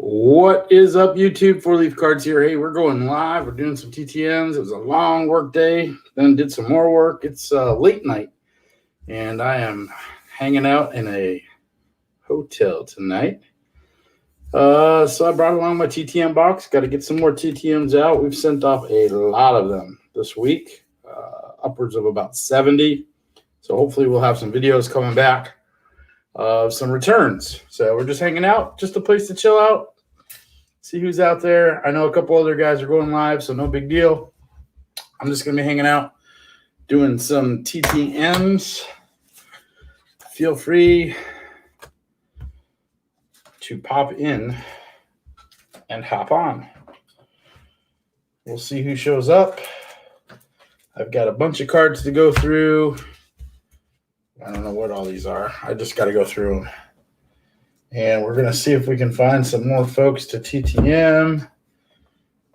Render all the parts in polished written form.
What is up, YouTube? Four Leaf Cards here. Hey, we're going live. We're doing some TTMs. It was a long work day. Then did some more work. It's late night, and I am hanging out in a hotel tonight. So I brought along my TTM box. Got to get some more TTMs out. We've sent off a lot of them this week, upwards of about 70. So hopefully we'll have some videos coming back of some returns. So we're just hanging out, just a place to chill out, see who's out there. I know a couple other guys are going live, so no big deal. I'm just going to be hanging out, doing some TTMs. Feel free to pop in and hop on. We'll see who shows up. I've got a bunch of cards to go through. I don't know what all these are. I just got to go through them. And we're going to see if we can find some more folks to TTM.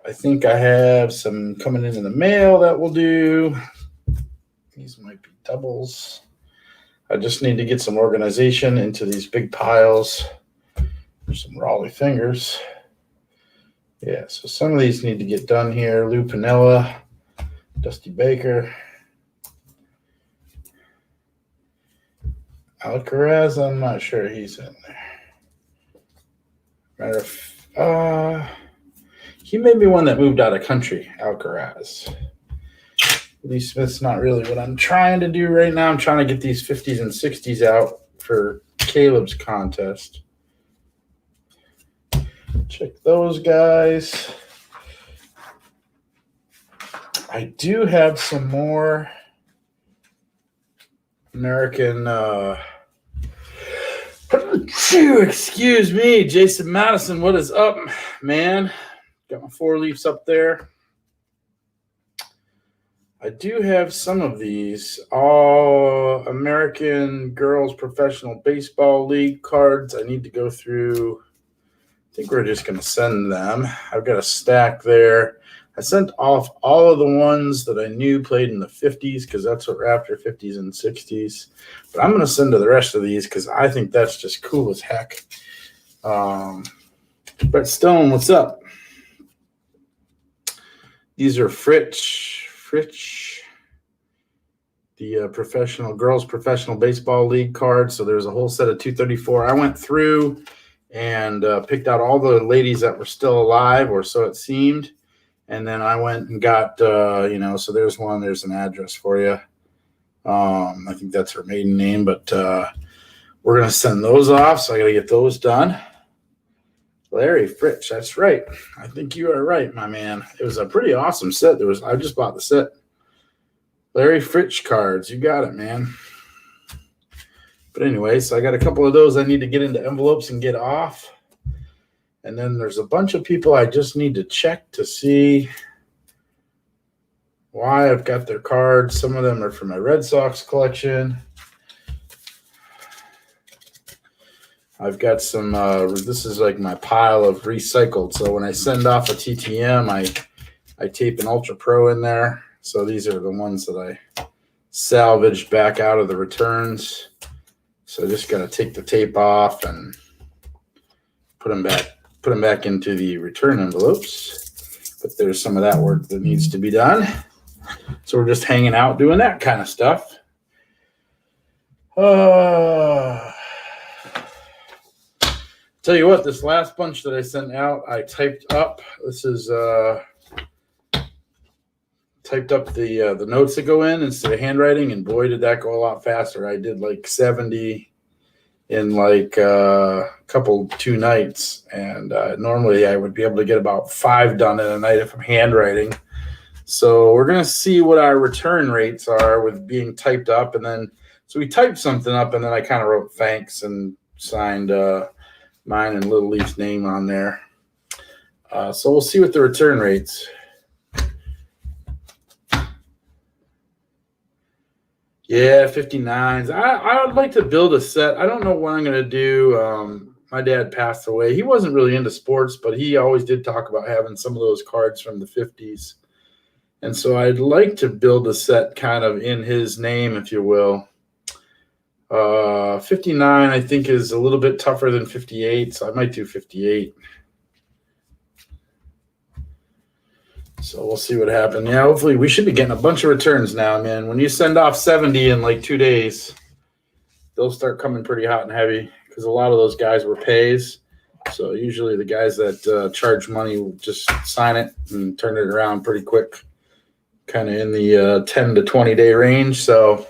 I think I have some coming in the mail that we'll do. These might be doubles. I just need to get some organization into these big piles. There's some Raleigh fingers. Yeah, so some of these need to get done here. Lou Piniella, Dusty Baker. Alcaraz, I'm not sure he's in there. He may be one that moved out of country, Alcaraz. Lee Smith's not really what I'm trying to do right now. I'm trying to get these 50s and 60s out for Caleb's contest. Check those guys. I do have some more American excuse me, Jason Madison, what is up, man? Got my four leaves up there. I do have some of these all American Girls Professional Baseball League cards. I need to go through. I think we're just going to send them. I've got a stack there. I sent off all of the ones that I knew played in the 50s because that's what we're after, 50s and 60s. But I'm going to send to the rest of these because I think that's just cool as heck. Brett Stone, what's up? These are Fritch, the Girls Professional Baseball League cards. So there's a whole set of 234. I went through and picked out all the ladies that were still alive, or so it seemed. And then I went and got, so there's one, there's an address for you. I think that's her maiden name, but we're going to send those off. So I got to get those done. Larry Fritch, that's right. I think you are right, my man. It was a pretty awesome set. I just bought the set. Larry Fritch cards. You got it, man. But anyway, so I got a couple of those I need to get into envelopes and get off. And then there's a bunch of people I just need to check to see why I've got their cards. Some of them are from my Red Sox collection. I've got some, this is like my pile of recycled. So when I send off a TTM, I tape an Ultra Pro in there. So these are the ones that I salvaged back out of the returns. So I just got to take the tape off and put them back into the return envelopes. But there's some of that work that needs to be done. So we're just hanging out doing that kind of stuff. Tell you what, this last bunch that I sent out, I typed up. This is typed up the notes that go in instead of handwriting, and boy, did that go a lot faster. I did like 70 in like two nights, and normally I would be able to get about 5 done in a night if I'm handwriting. So we're going to see what our return rates are with being typed up. And then, so we typed something up, and then I kind of wrote thanks and signed mine and Little Leaf's name on there. So we'll see what the return rates. Yeah, 59s. I would like to build a set. I don't know what I'm going to do. My dad passed away. He wasn't really into sports, but he always did talk about having some of those cards from the 50s. And so I'd like to build a set kind of in his name, if you will. 59, I think, is a little bit tougher than 58, so I might do 58. So we'll see what happens. Yeah, hopefully we should be getting a bunch of returns now, man. When you send off 70 in like 2 days, they'll start coming pretty hot and heavy because a lot of those guys were pays. So usually the guys that charge money will just sign it and turn it around pretty quick, kind of in the 10 to 20 day range. So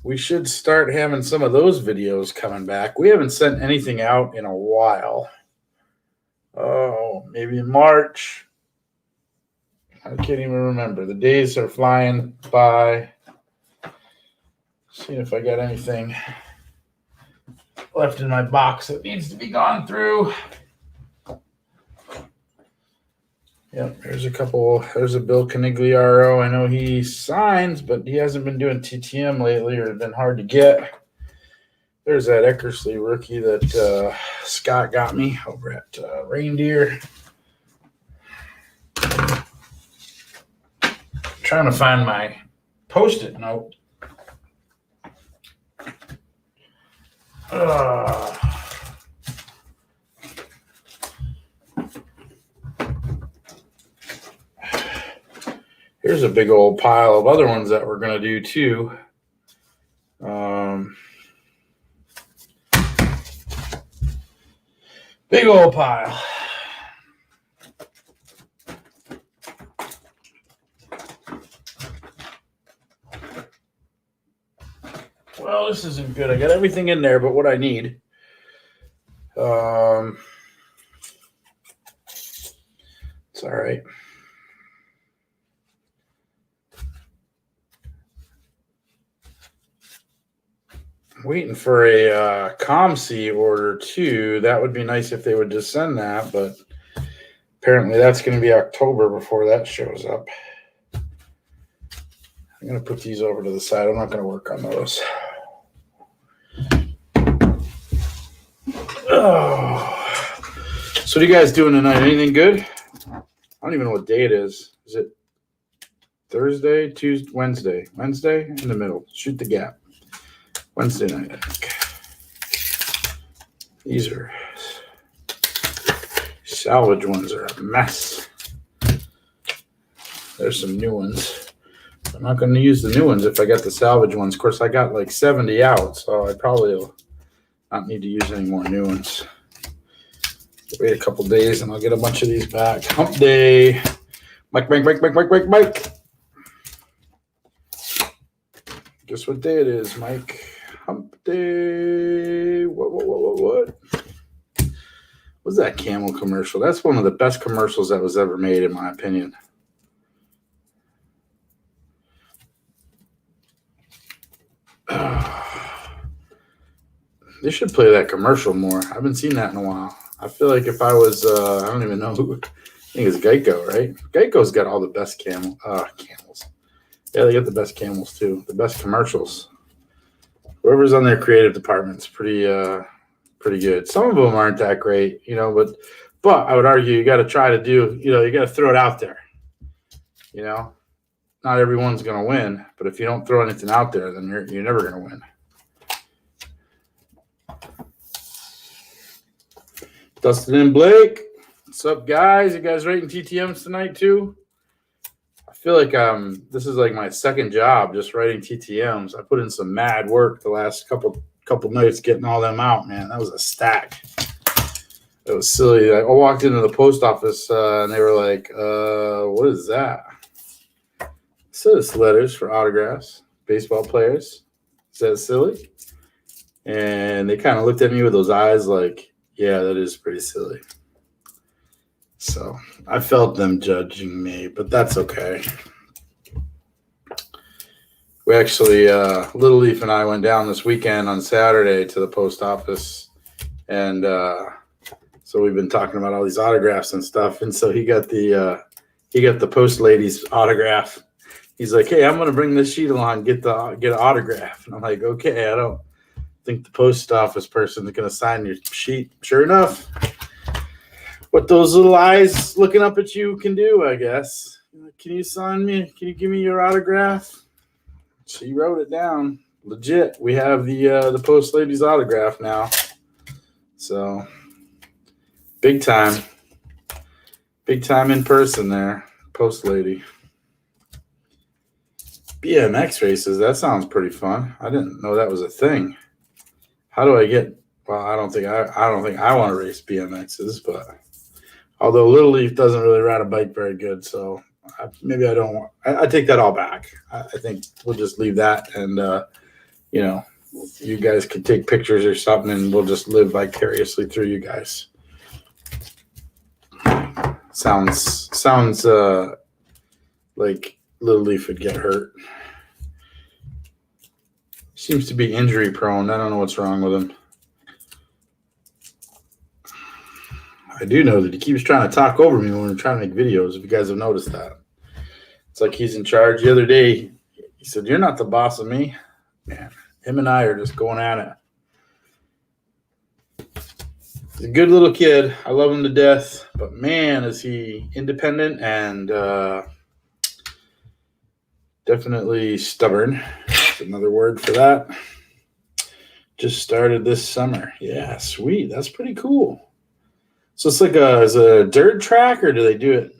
we should start having some of those videos coming back. We haven't sent anything out in a while. Oh, maybe in March. I can't even remember. The days are flying by. Seeing if I got anything left in my box that needs to be gone through. Yep, there's a couple. There's a Bill Canigliaro. I know he signs, but he hasn't been doing TTM lately, or it's been hard to get. There's that Eckersley rookie that Scott got me over at Reindeer. Trying to find my Post-it note. Here's a big old pile of other ones that we're going to do too. Big old pile. Well, this isn't good. I got everything in there but what I need. It's all right. I'm waiting for a ComC order too. That would be nice if they would just send that, but apparently that's going to be October before that shows up. I'm going to put these over to the side. I'm not going to work on those. Oh. So what are you guys doing tonight? Anything good? I don't even know what day it is. Is it Thursday, Tuesday, Wednesday? Wednesday in the middle. Shoot the gap. Wednesday night, I think. These are salvage ones are a mess. There's some new ones. I'm not going to use the new ones if I got the salvage ones. Of course, I got like 70 out, so I probably will not need to use any more new ones. Wait a couple days and I'll get a bunch of these back. Hump day. Mike. Guess what day it is, Mike? Hump day. What? What's that Camel commercial? That's one of the best commercials that was ever made, in my opinion. They should play that commercial more. I haven't seen that in a while. I feel like if I was, I don't even know who. I think it's Geico, right? Geico's got all the best camels. Yeah, they get the best camels too. The best commercials. Whoever's on their creative department's pretty good. Some of them aren't that great, but I would argue you got to try to do, you got to throw it out there. Not everyone's going to win, but if you don't throw anything out there, then you're never going to win. Dustin and Blake, what's up, guys? You guys writing TTMs tonight too? I feel like this is like my second job, just writing TTMs. I put in some mad work the last couple nights getting all them out, man. That was a stack. It was silly. I walked into the post office and they were like, what is that? It says letters for autographs, baseball players. Is that silly? And they kind of looked at me with those eyes like, yeah, that is pretty silly. So I felt them judging me, but that's okay. We actually, Little Leaf and I went down this weekend on Saturday to the post office. And so we've been talking about all these autographs and stuff. And so he got the post lady's autograph. He's like, hey, I'm going to bring this sheet along, get an autograph. And I'm like, okay, I don't think the post office person is going to sign your sheet. Sure enough, what those little eyes looking up at you can do, I guess. Can you sign me? Can you give me your autograph? She wrote it down. Legit. We have the post lady's autograph now. So big time. Big time in person there, post lady. BMX races, that sounds pretty fun. I didn't know that was a thing. How do I get? Well, I don't think I want to race BMXs, but although Little Leaf doesn't really ride a bike very good, so maybe I don't want. I take that all back. I think we'll just leave that, and you know, you guys can take pictures or something, and we'll just live vicariously through you guys. Sounds like Little Leaf would get hurt. Seems to be injury prone. I don't know what's wrong with him. I do know that he keeps trying to talk over me when we're trying to make videos, if you guys have noticed that. It's like he's in charge. The other day, he said, "You're not the boss of me." Man, him and I are just going at it. He's a good little kid. I love him to death. But man, is he independent and definitely stubborn. That's another word for that. Just started this summer. Yeah, sweet. That's pretty cool. So it's like is it a dirt track, or do they do it?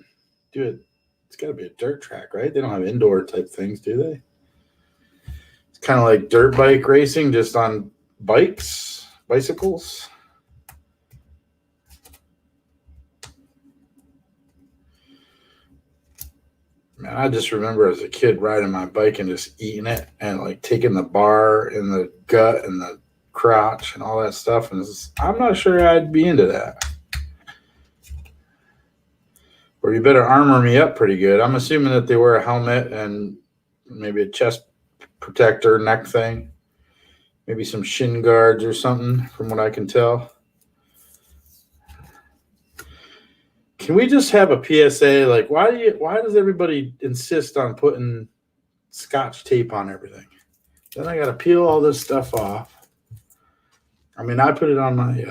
It's got to be a dirt track, right? They don't have indoor type things, do they? It's kind of like dirt bike racing, just on bicycles. Man, I just remember as a kid riding my bike and just eating it and like taking the bar in the gut and the crotch and all that stuff. And I'm not sure I'd be into that. Or you better armor me up pretty good. I'm assuming that they wear a helmet and maybe a chest protector, neck thing. Maybe some shin guards or something, from what I can tell. Can we just have a PSA? Like, why does everybody insist on putting Scotch tape on everything? Then I got to peel all this stuff off. I mean, I put it on my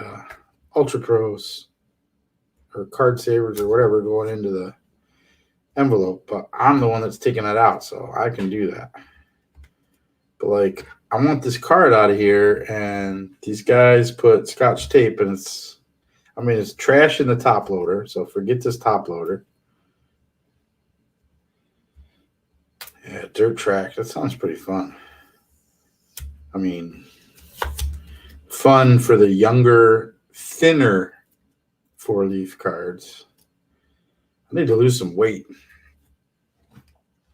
Ultra Pros or Card Savers or whatever going into the envelope, but I'm the one that's taking it out, so I can do that. But like, I want this card out of here, and these guys put Scotch tape, and it's trash in the top loader, so forget this top loader. Yeah, dirt track. That sounds pretty fun. I mean, fun for the younger, thinner 4-leaf cards. I need to lose some weight.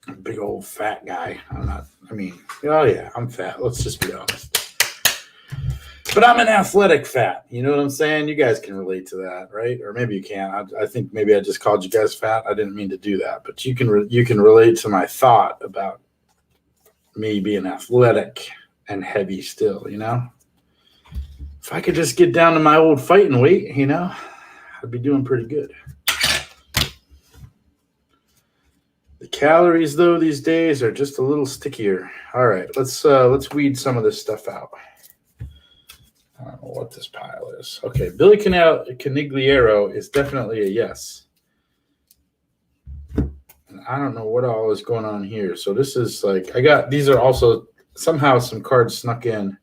I'm a big old fat guy. I'm fat. Let's just be honest. But I'm an athletic fat. You know what I'm saying? You guys can relate to that, right? Or maybe you can't. I think maybe I just called you guys fat. I didn't mean to do that. But you can relate to my thought about me being athletic and heavy still, you know? If I could just get down to my old fighting weight, you know, I'd be doing pretty good. The calories, though, these days are just a little stickier. All right, let's weed some of this stuff out. I don't know what this pile is. Okay, Billy Canigliero is definitely a yes. And I don't know what all is going on here. So this is like, these are also somehow some cards snuck in.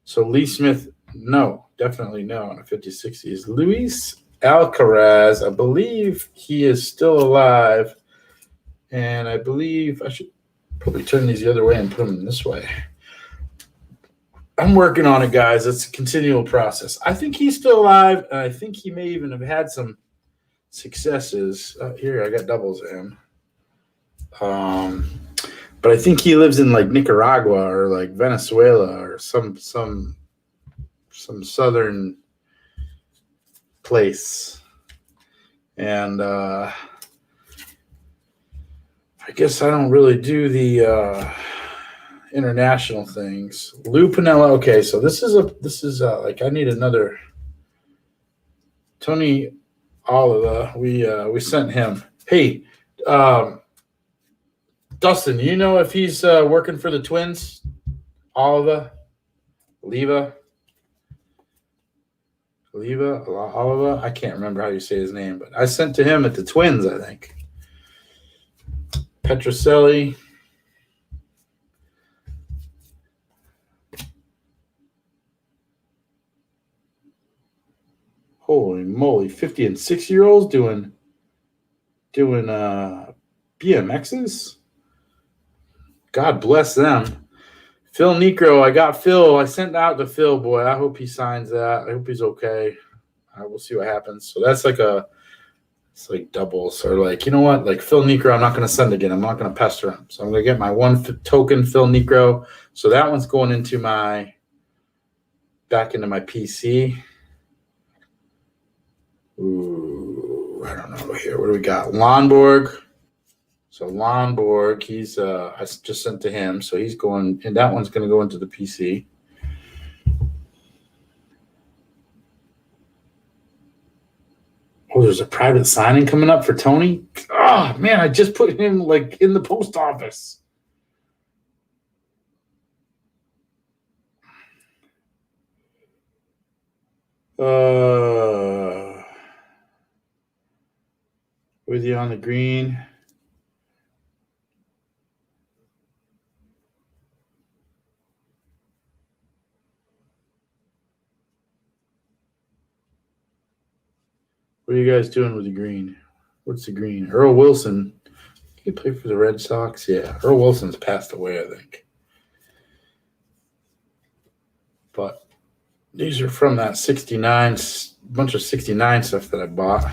So Lee Smith, no, definitely no on the 50-60s. Luis Alcaraz, I believe he is still alive. And I believe I should probably turn these the other way and put them this way. I'm working on it, guys. It's a continual process. I think he's still alive. And I think he may even have had some successes. Here, I got doubles of him. But I think he lives in like Nicaragua or like Venezuela or some southern place. And I guess I don't really do the international things. Lou Pinella. Okay, so this is like I need another Tony Oliva. We sent him. Hey, Dustin, you know if he's working for the Twins? Oliva. I can't remember how you say his name, but I sent to him at the Twins, I think. Petrocelli. Holy moly, 50 and 6-year-olds doing doing BMXs. God bless them. Phil Necro, I got Phil. I sent out to Phil, boy. I hope he signs that. I hope he's okay. We'll see what happens. So that's like it's like doubles or like, you know what? Like Phil Necro, I'm not going to send again. I'm not going to pester him. So I'm going to get my one token Phil Necro. So that one's going into back into my PC. Ooh, I don't know here. What do we got? Lonborg. So Lonborg, I just sent to him. So he's going, and that one's going to go into the PC. Oh, there's a private signing coming up for Tony. Oh man, I just put him like in the post office. With you on the green. What are you guys doing with the green? What's the green? Earl Wilson. He played for the Red Sox. Yeah, Earl Wilson's passed away, I think. But these are from that 69, bunch of 69 stuff that I bought.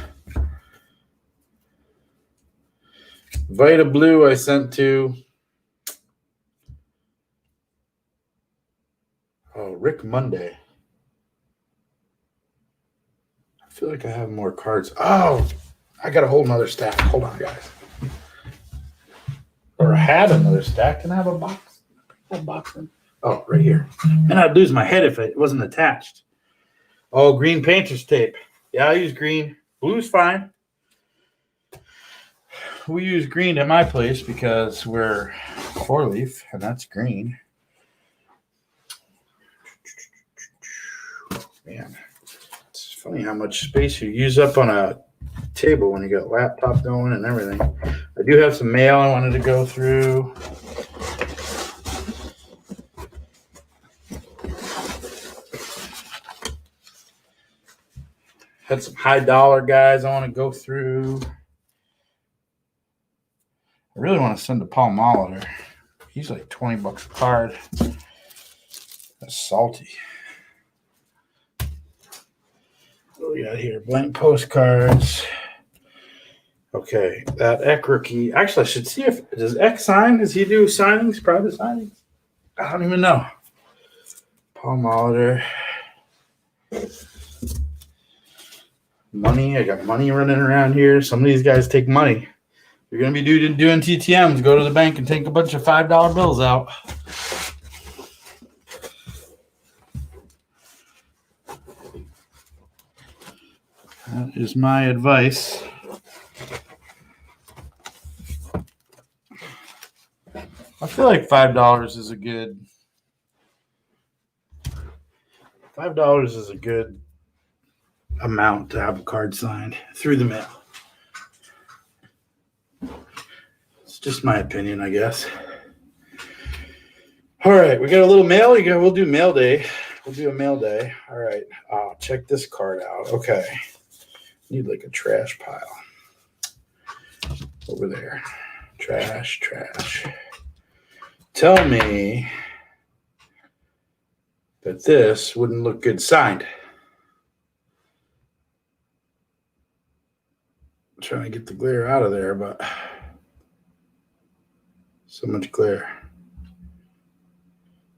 Vita Blue I sent to Rick Monday. I feel like I have more cards. Oh, I got a whole nother stack. Hold on, guys. Or I had another stack. Can I have a box? Oh, right here. And I'd lose my head if it wasn't attached. Oh, green painter's tape. Yeah, I use green. Blue's fine. We use green at my place because we're 4-leaf, and that's green. Man, it's funny how much space you use up on a table when you got laptop going and everything. I do have some mail I wanted to go through. Had some high dollar guys I want to go through. I really want to send to Paul Molitor. He's like $20 a card. That's salty. What do we got here? Blank postcards. Okay, that Eck rookie. Actually, I should see does Eck sign? Does he do signings, private signings? I don't even know. Paul Molitor. Money. I got money running around here. Some of these guys take money. You're going to be doing TTMs. Go to the bank and take a bunch of $5 bills out. That is my advice. I feel like $5 is a good. $5 is a good amount to have a card signed through the mail. It's just my opinion, I guess. All right, we got a little mail. We'll do mail day. We'll do a mail day. All right. Check this card out. Okay. Need like a trash pile. Over there. Trash. Tell me that this wouldn't look good signed. I'm trying to get the glare out of there, but so much glare.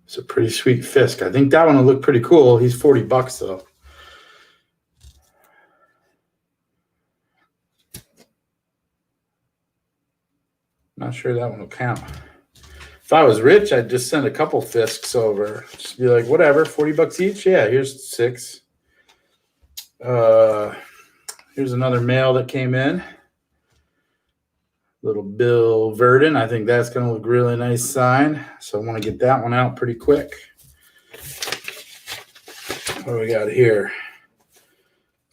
It's a pretty sweet Fisk. I think that one will look pretty cool. He's $40 though. Not sure that one will count. If I was rich, I'd just send a couple Fisks over. Just be like, whatever, $40 each. Yeah, here's 6. Here's another mail that came in. Little Bill Verdon. I think that's going to look really nice sign. So I want to get that one out pretty quick. What do we got here?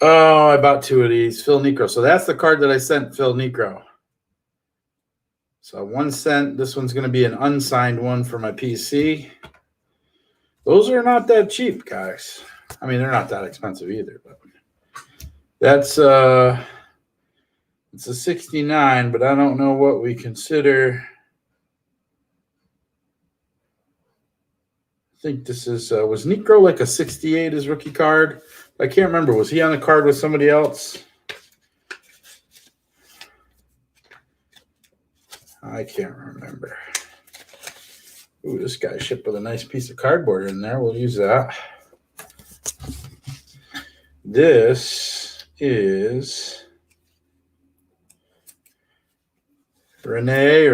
Oh, I bought 2 of these. Phil Necro. So that's the card that I sent Phil Necro. So 1 cent. This one's going to be an unsigned one for my PC. Those are not that cheap, guys. I mean, they're not that expensive either. But that's It's a 69, but I don't know what we consider. I think this is, was Necro like a 68 his rookie card? I can't remember. Was he on a card with somebody else? I can't remember. Ooh, this guy shipped with a nice piece of cardboard in there. We'll use that. This is Renee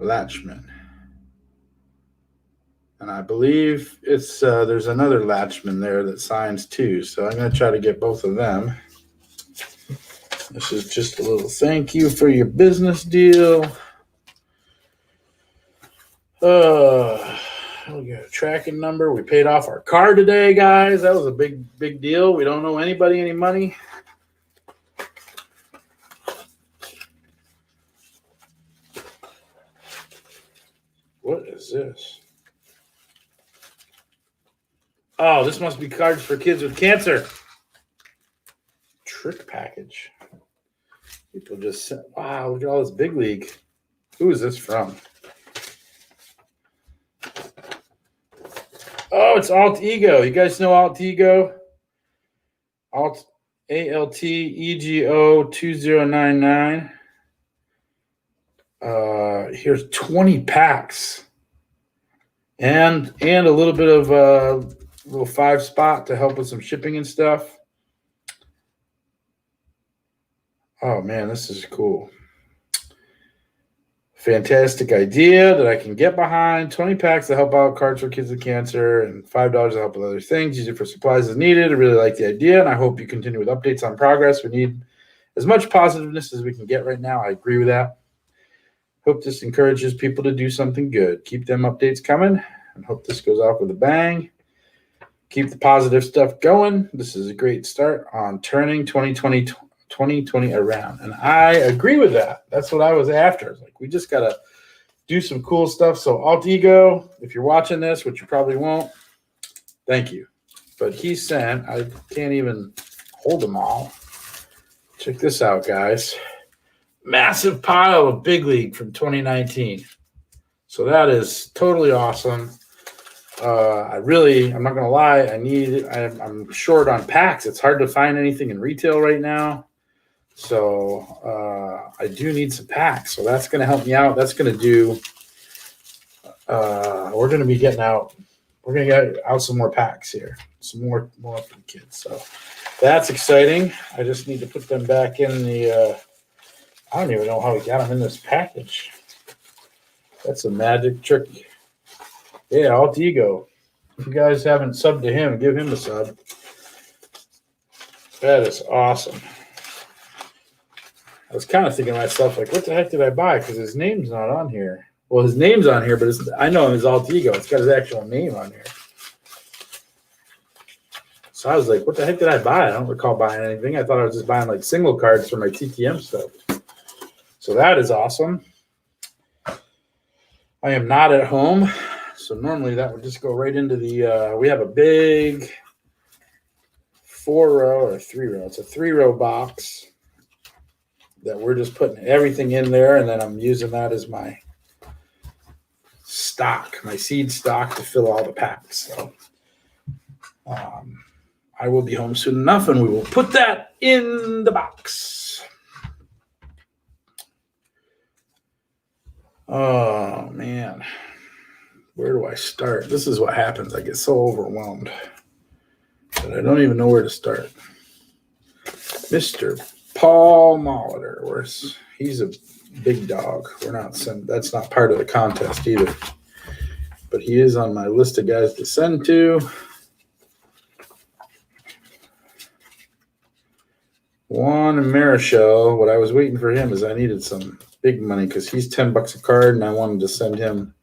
Latchman. And I believe it's there's another Latchman there that signs too. So I'm going to try to get both of them. This is just a little thank you for your business deal. We got a tracking number. We paid off our car today, guys. That was a big deal. We don't owe anybody any money. What is this? Oh, this must be cards for kids with cancer. Trick package. People just said, wow, look at all this big league. Who is this from? Oh, it's Alt Ego. You guys know Alt Ego? Alt ALTEGO 2099. Here's 20 packs. And a little bit of a little 5-spot to help with some shipping and stuff. Oh, man, this is cool. Fantastic idea that I can get behind. 20 packs to help out cards for kids with cancer and $5 to help with other things. Use it for supplies as needed. I really like the idea, and I hope you continue with updates on progress. We need as much positiveness as we can get right now. I agree with that. Hope this encourages people to do something good. Keep them updates coming, and hope this goes off with a bang. Keep the positive stuff going. This is a great start on turning 2020 around. And I agree with that. That's what I was after. It's like, we just got to do some cool stuff. So Alt Ego, if you're watching this, which you probably won't, thank you. But he sent, I can't even hold them all. Check this out, guys. Massive pile of Big League from 2019. So that is totally awesome. I'm not going to lie. I'm short on packs. It's hard to find anything in retail right now. So I do need some packs. So that's going to help me out. That's going to do, we're going to be getting out. We're going to get out some more packs here. Some more for the kids. So that's exciting. I just need to put them back in the, I don't even know how we got them in this package. That's a magic trick. Yeah, Alt Ego. If you guys haven't subbed to him, give him a sub. That is awesome. I was kind of thinking to myself, like, what the heck did I buy? Because his name's not on here. Well, his name's on here, but I know him as Alt Ego. It's got his actual name on here. So I was like, what the heck did I buy? I don't recall buying anything. I thought I was just buying like single cards for my TTM stuff. So that is awesome. I am not at home. So normally that would just go right into the, we have a big 4-row or 3-row. It's a 3-row box that we're just putting everything in there. And then I'm using that as my stock, my seed stock to fill all the packs. So I will be home soon enough and we will put that in the box. Oh, man. Where do I start? This is what happens. I get so overwhelmed that I don't even know where to start. Mr. Paul Molitor. He's a big dog. That's not part of the contest either. But he is on my list of guys to send to. Juan Marichal. What I was waiting for him is I needed some big money because he's $10 a card, and I wanted to send him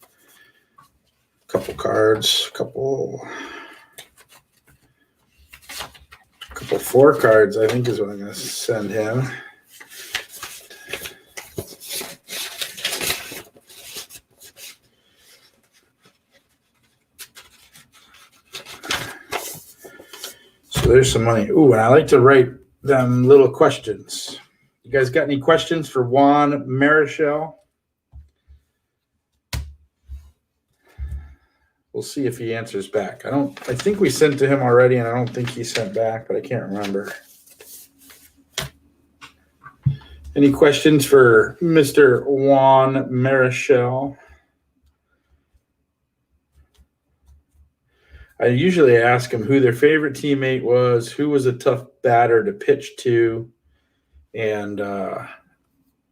a couple cards, a couple 4 cards, I think is what I'm going to send him. So there's some money. Ooh, and I like to write them little questions. You guys got any questions for Juan Marichal? We'll see if he answers back. I think we sent to him already, and I don't think he sent back, but I can't remember. Any questions for Mr. Juan Marichal? I usually ask them who their favorite teammate was, who was a tough batter to pitch to, and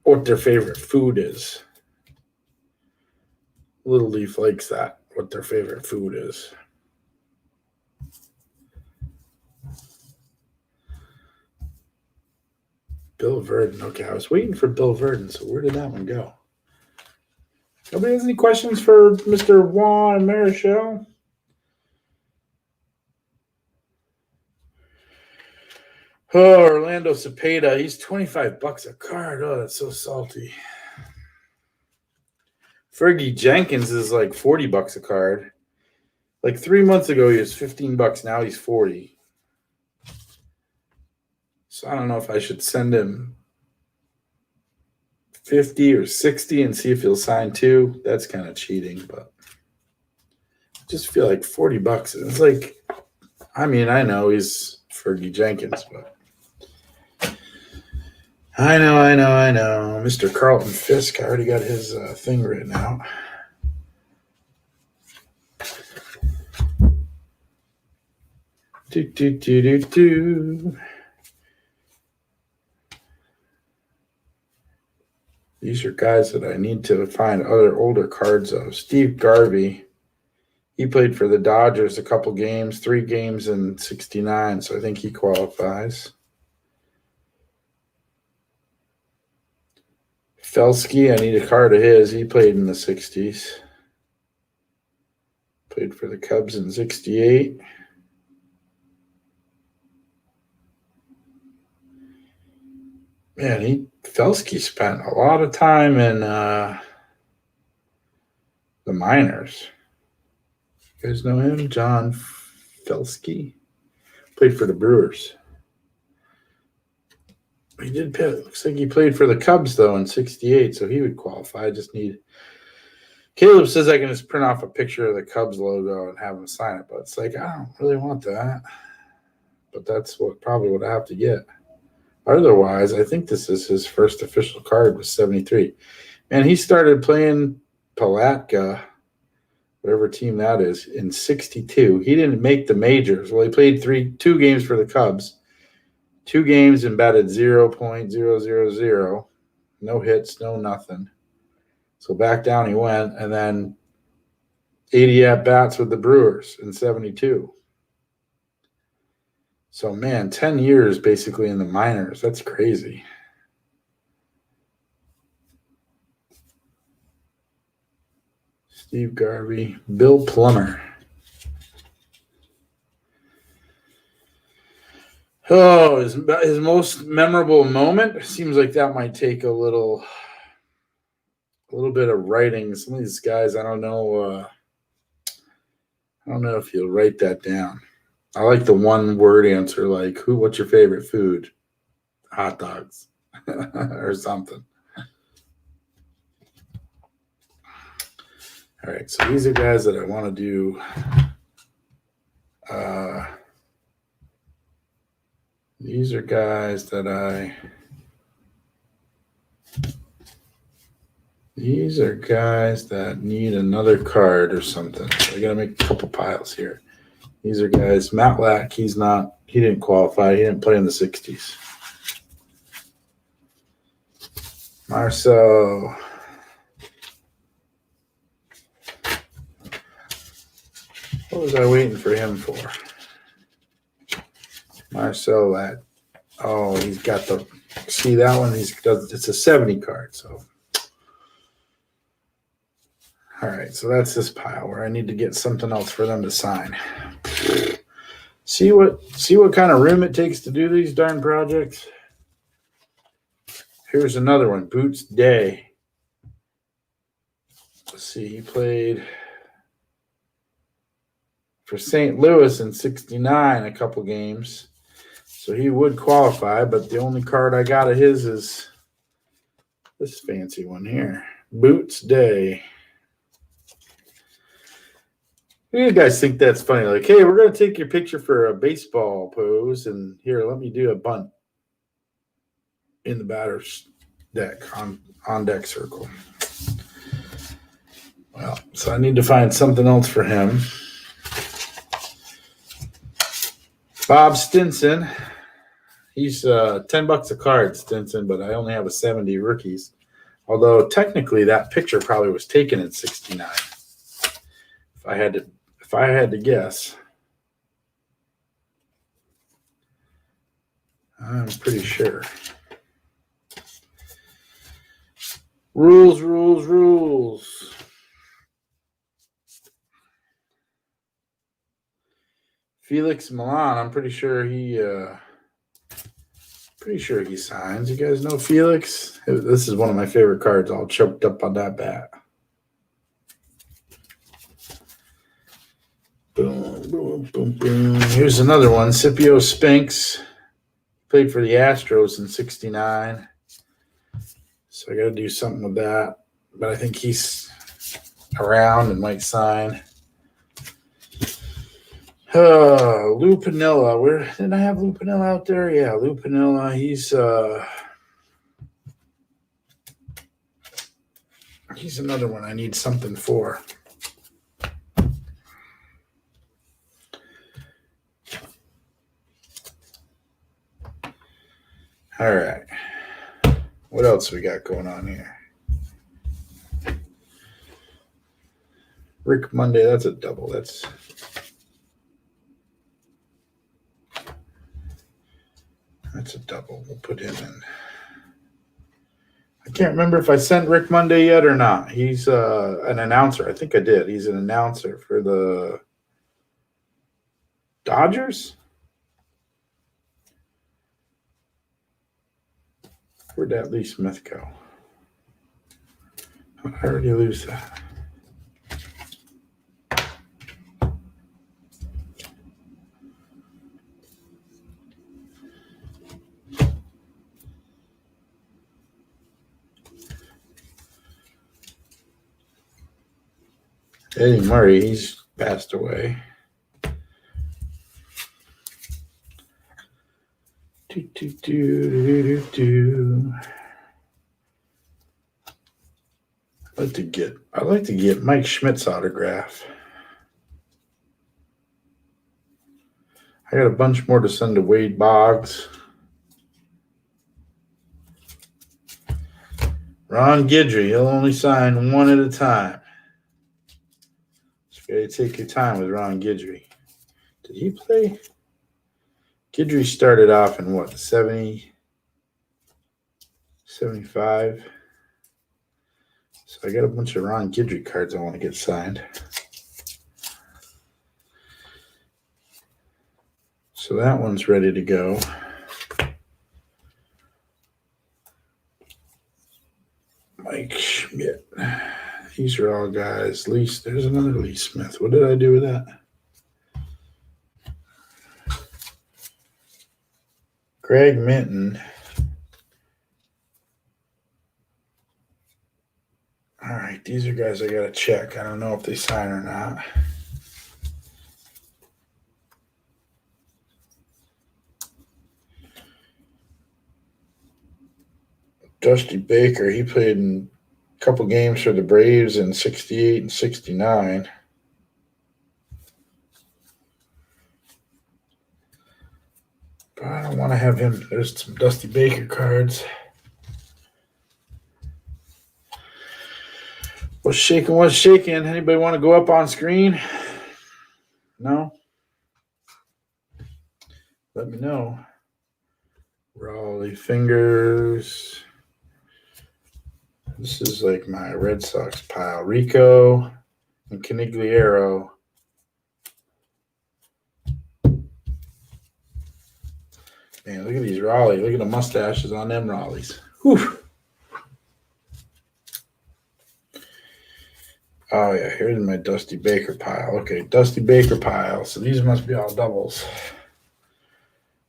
what their favorite food is. Little Leaf likes that, what their favorite food is. Bill Verdon. Okay, I was waiting for Bill Verdon, so where did that one go? Nobody has any questions for Mr. Juan Marichal? Oh, Orlando Cepeda. He's $25 a card. Oh, that's so salty. Fergie Jenkins is like $40 a card. Like 3 months ago, he was $15. Now he's $40. So I don't know if I should send him 50 or 60 and see if he'll sign too. That's kind of cheating, but I just feel like $40. It's like, I mean, I know he's Fergie Jenkins, but I know. Mr. Carlton Fisk, I already got his thing written out. These are guys that I need to find other older cards of. Steve Garvey, he played for the Dodgers a couple games, 3 games in 69, so I think he qualifies. Felsky, I need a card of his. He played in the 60s. Played for the Cubs in 68. Man, Felsky spent a lot of time in the minors. You guys know him? John Felsky. Played for the Brewers. He did play. Looks like he played for the Cubs, though, in 68, so he would qualify. I just need... Caleb says I can just print off a picture of the Cubs logo and have him sign it, but it's like, I don't really want that. But that's probably what I have to get. Otherwise, I think this is his first official card with 73. And he started playing Palatka, whatever team that is, in 62. He didn't make the majors. Well, he played 2 games for the Cubs. 2 games and batted 0.000. No hits, no nothing. So back down he went, and then 80 at-bats with the Brewers in 72. So, man, 10 years basically in the minors. That's crazy. Steve Garvey. Bill Plummer. Oh, his most memorable moment? Seems like that might take a little bit of writing. Some of these guys, I don't know if you'll write that down. I like the one word answer, like what's your favorite food? Hot dogs or something. All right, so these are guys that I want to do. These are guys that need another card or something. So I got to make a couple piles here. These are guys. Matt Lack, he didn't qualify. He didn't play in the 60s. Marcel. What was I waiting for him for? Marcel Lack. Oh, he's got see that one? It's a 70 card, so. All right, so that's this pile where I need to get something else for them to sign. See what kind of room it takes to do these darn projects? Here's another one, Boots Day. Let's see, he played for St. Louis in 69 a couple games. So he would qualify, but the only card I got of his is this fancy one here. Boots Day. You guys think that's funny? Like, hey, we're going to take your picture for a baseball pose, and here, let me do a bunt in the batter's deck on deck circle. Well, so I need to find something else for him. Bob Stinson. He's $10 a card, Stinson, but I only have a 70 rookies. Although technically that picture probably was taken in 69. If I had to guess. I'm pretty sure. Rules. Felix Milan, I'm pretty sure he signs. You guys know Felix? This is one of my favorite cards, all choked up on that bat. Boom. Here's another one. Scipio Spinks. Played for the Astros in 69. So I got to do something with that. But I think he's around and might sign. Lou Piniella. Where did I have Lou Piniella out there? Yeah, Lou Piniella. He's another one I need something for. All right. What else we got going on here? Rick Monday, that's a double. That's a double. We'll put him in. I can't remember if I sent Rick Monday yet or not. He's an announcer. I think I did. He's an announcer for the Dodgers. Where'd that Lee Smith go? I already lose that. Eddie Murray, he's passed away. I'd like to get Mike Schmidt's autograph. I got a bunch more to send to Wade Boggs. Ron Guidry, he'll only sign one at a time. So you gotta take your time with Ron Guidry. Did he play? Guidry started off in what, 70, 75? So I got a bunch of Ron Guidry cards I want to get signed. So that one's ready to go. Mike Schmidt. These are all guys. There's another Lee Smith. What did I do with that? Greg Minton. All right, these are guys I got to check. I don't know if they sign or not. Dusty Baker, he played in a couple games for the Braves in 68 and 69. But I don't want to have him. There's some Dusty Baker cards. What's shaking? Anybody want to go up on screen? No? Let me know. Raleigh Fingers. This is like my Red Sox pile. Rico and Canigliaro. Man, look at these Raleigh. Look at the mustaches on them Raleighs. Whew. Oh, yeah. Here's my Dusty Baker pile. Okay, Dusty Baker pile. So these must be all doubles.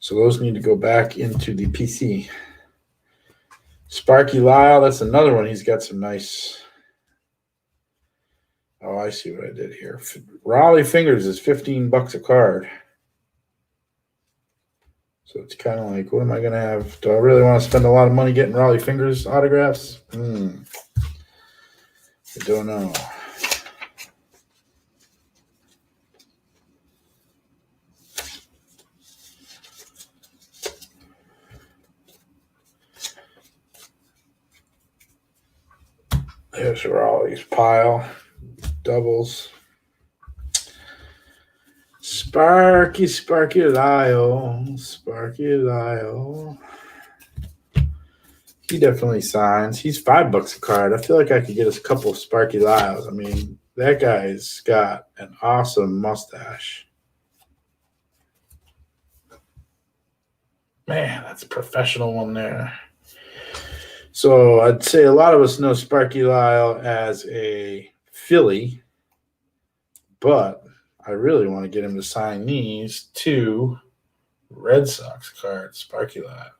So those need to go back into the PC. Sparky Lyle, that's another one. He's got some nice. Oh, I see what I did here. Raleigh Fingers is $15 a card. So it's kind of like, what am I going to have? Do I really want to spend a lot of money getting Raleigh Fingers autographs? I don't know. There's Raleigh's pile. Doubles. Sparky Lyle. He definitely signs. He's $5 a card. I feel like I could get us a couple of Sparky Lyles. I mean, that guy's got an awesome mustache. Man, that's a professional one there. So I'd say a lot of us know Sparky Lyle as a Philly, but I really want to get him to sign these 2 Red Sox cards, Sparky Lyle.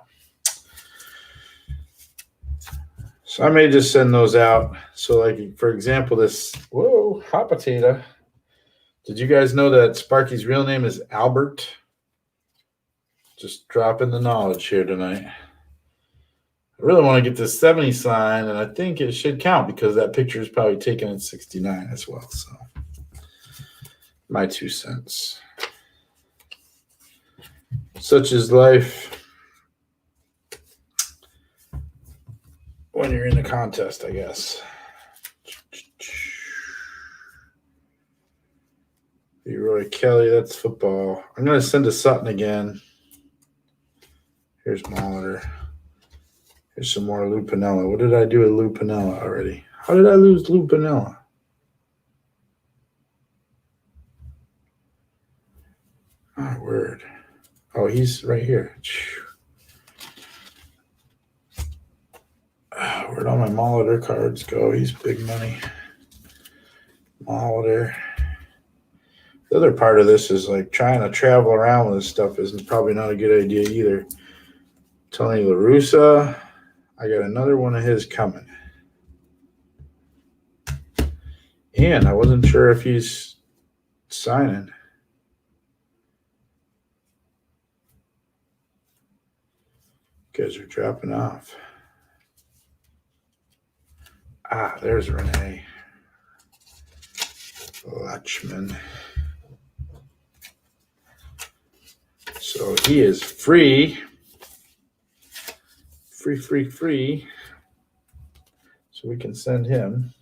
So I may just send those out. So, like, for example, this, hot potato. Did you guys know that Sparky's real name is Albert? Just dropping the knowledge here tonight. I really want to get this 70 signed, and I think it should count because that picture is probably taken in 69 as well. So, my 2 cents. Such is life when you're in a contest, I guess. Leroy Kelly, that's football. I'm going to send to Sutton again. Here's Molitor. Here's some more Lou Piniella. What did I do with Lou Piniella already? How did I lose Lou Piniella? Oh, word. Oh, he's right here. Where'd all my Molitor cards go? He's big money. Molitor. The other part of this is like trying to travel around with this stuff is probably not a good idea either. Tony La Russa. I got another one of his coming. And I wasn't sure if he's signing. Guys are dropping off. There's Renee Lachman. So he is free. Free. So we can send him.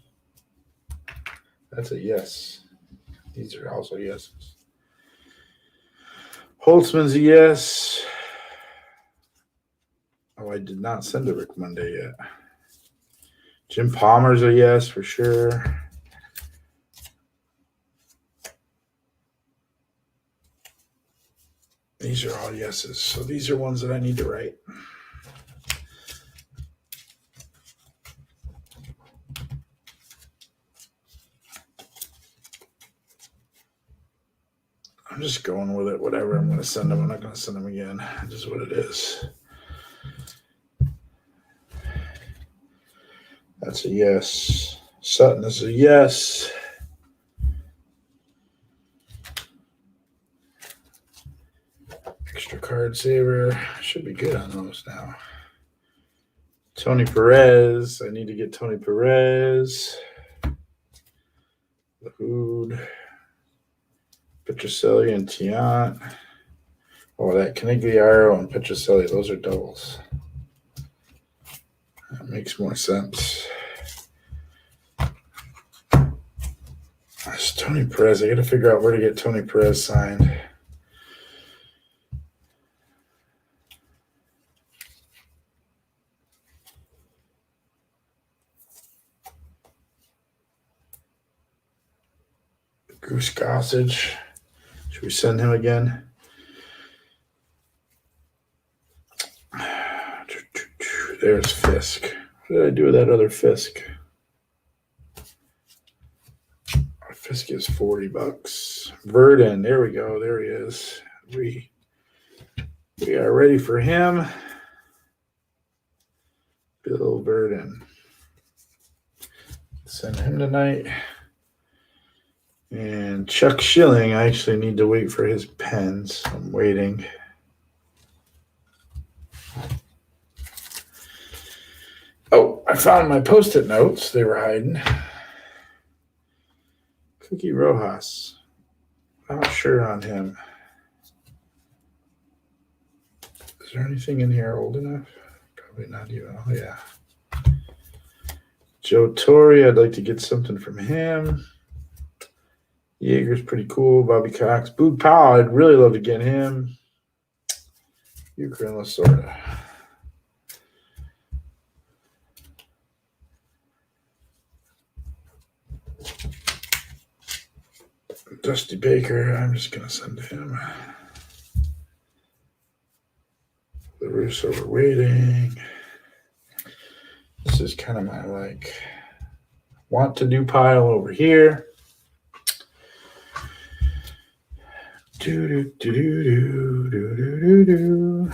That's a yes. These are also yeses. Holtzman's a yes. Oh, I did not send to Rick Monday yet. Jim Palmer's a yes for sure. These are all yeses. So these are ones that I need to write. I'm just going with it. Whatever I'm going to send them, I'm not going to send them again. It is what it is. That's a yes. Sutton is a yes. Extra card saver. Should be good on those now. Tony Perez. I need to get Tony Perez. Lahoud. Petrocelli and Tiant. Oh, that Canigliaro and Petrocelli, those are doubles. That makes more sense. That's Tony Perez. I got to figure out where to get Tony Perez signed. Goose Gossage. Should we send him again? There's Fisk. What did I do with that other Fisk? Fisk is $40. Verdon. There we go. There he is. We are ready for him. Bill Burden. Send him tonight. And Chuck Schilling, I actually need to wait for his pens. I'm waiting. Oh, I found my Post-it notes. They were hiding. Cookie Rojas. Not sure on him. Is there anything in here old enough? Probably not even. Oh, yeah. Joe Torre, I'd like to get something from him. Yeager's pretty cool. Bobby Cox. Boog Powell, I'd really love to get him. Ukraine Lasorda. Dusty Baker, I'm just going to send to him. The Russo, we're waiting. This is kind of my want to do pile over here. Do do do do do do do do.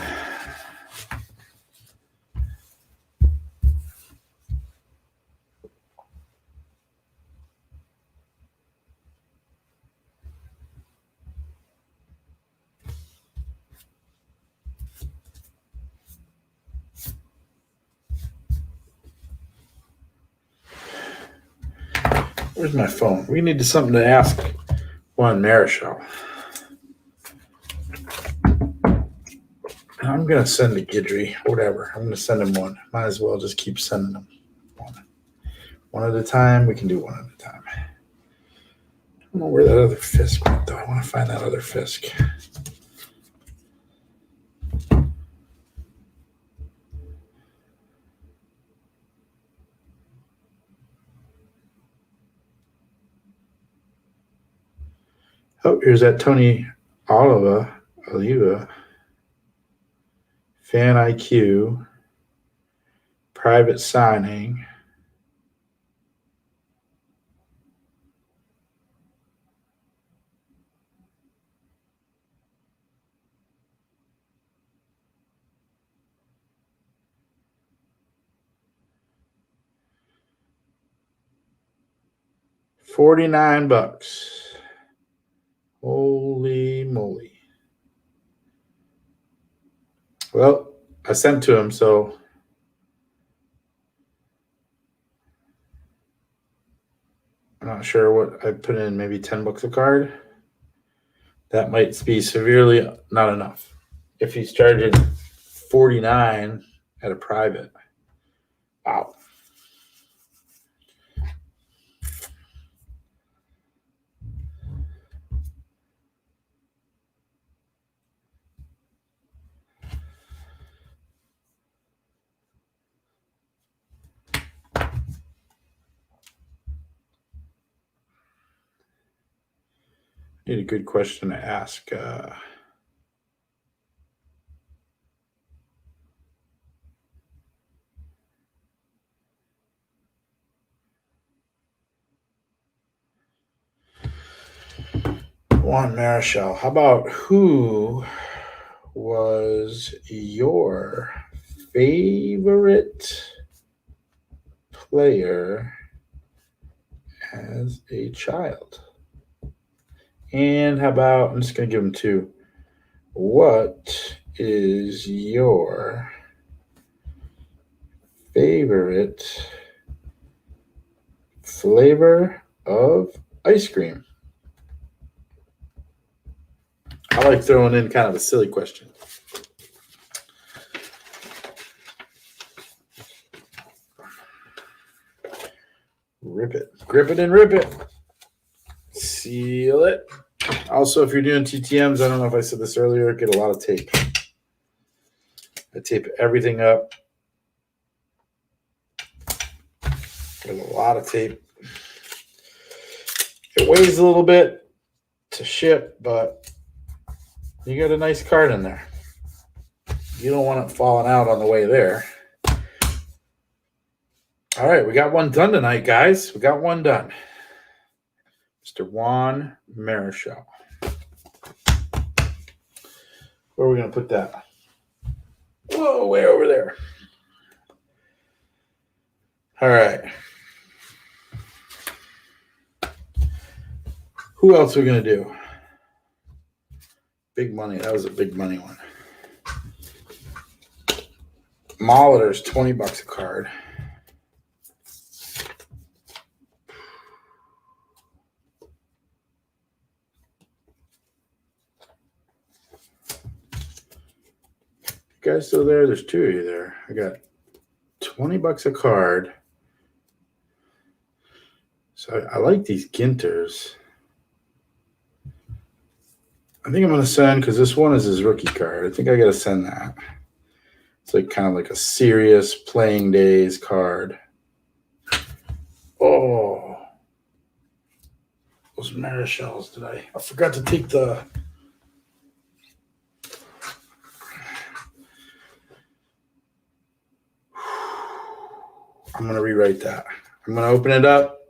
Where's my phone? We need something to ask Juan Marichal. I'm going to send to Guidry, whatever. I'm going to send him one. Might as well just keep sending them one at a time. We can do one at a time. I don't know where that other Fisk went, though. I want to find that other Fisk. Oh, here's that Tony Oliva. Fan IQ. Private signing. $49. Holy moly. Well, I sent to him, so I'm not sure what I put in, maybe $10 a card. That might be severely not enough. If he's charging $49 at a private. Wow. Need a good question to ask. Juan Marichal. How about who was your favorite player as a child? And how about, I'm just going to give him two. What is your favorite flavor of ice cream? I like throwing in kind of a silly question. Rip it. Grip it and rip it. Seal it. Also, if you're doing TTMs, I don't know if I said this earlier, get a lot of tape. I tape everything up. There's a lot of tape. It weighs a little bit to ship, but you got a nice card in there. You don't want it falling out on the way there. All right, we got one done tonight, guys. We got one done. Mr. Juan Marichal. Where are we going to put that? Whoa, way over there. All right. Who else are we going to do? Big money. That was a big money one. Molitor's $20 a card. You guys still there? There's two of you there. I got $20 a card. So I like these Ginters. I think I'm going to send, because this one is his rookie card. I think I got to send that. It's like kind of like a serious playing days card. Oh, those Marichals today. I forgot to take the. I'm going to rewrite that. I'm going to open it up.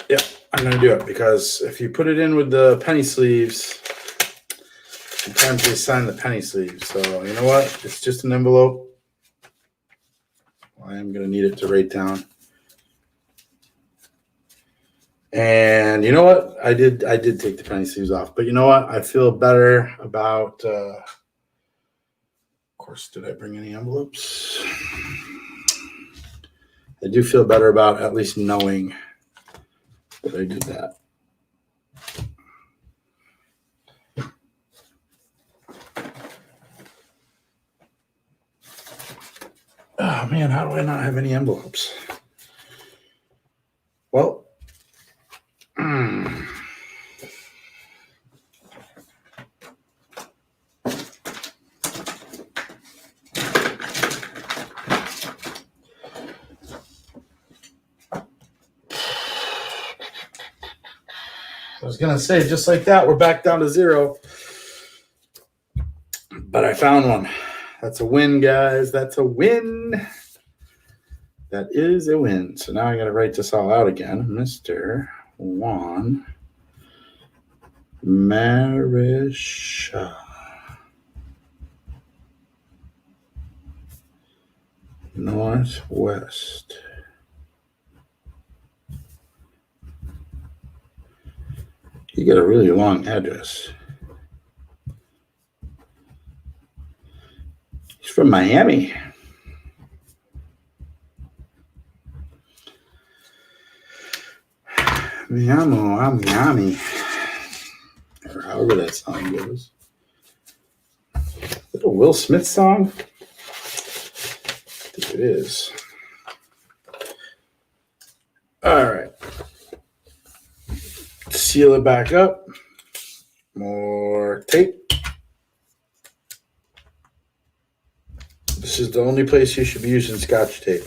Yeah, I'm going to do it because if you put it in with the penny sleeves, sometimes they sign the penny sleeves. So you know what? It's just an envelope. I am going to need it to write down. And you know what? I did take the penny sleeves off. But you know what? I feel better about of course, did I bring any envelopes? I do feel better about at least knowing that I did that. Oh man, how do I not have any envelopes? Well, I was going to say, just like that, we're back down to 0. But I found one. That's a win, guys. That's a win. That is a win. So now I got to write this all out again. Mr. Juan Marichal. Northwest. You got a really long address. He's from Miami. Miami. Or however that song goes. Is that a Will Smith song? I think it is. All right. Seal it back up. More tape. This is the only place you should be using Scotch tape.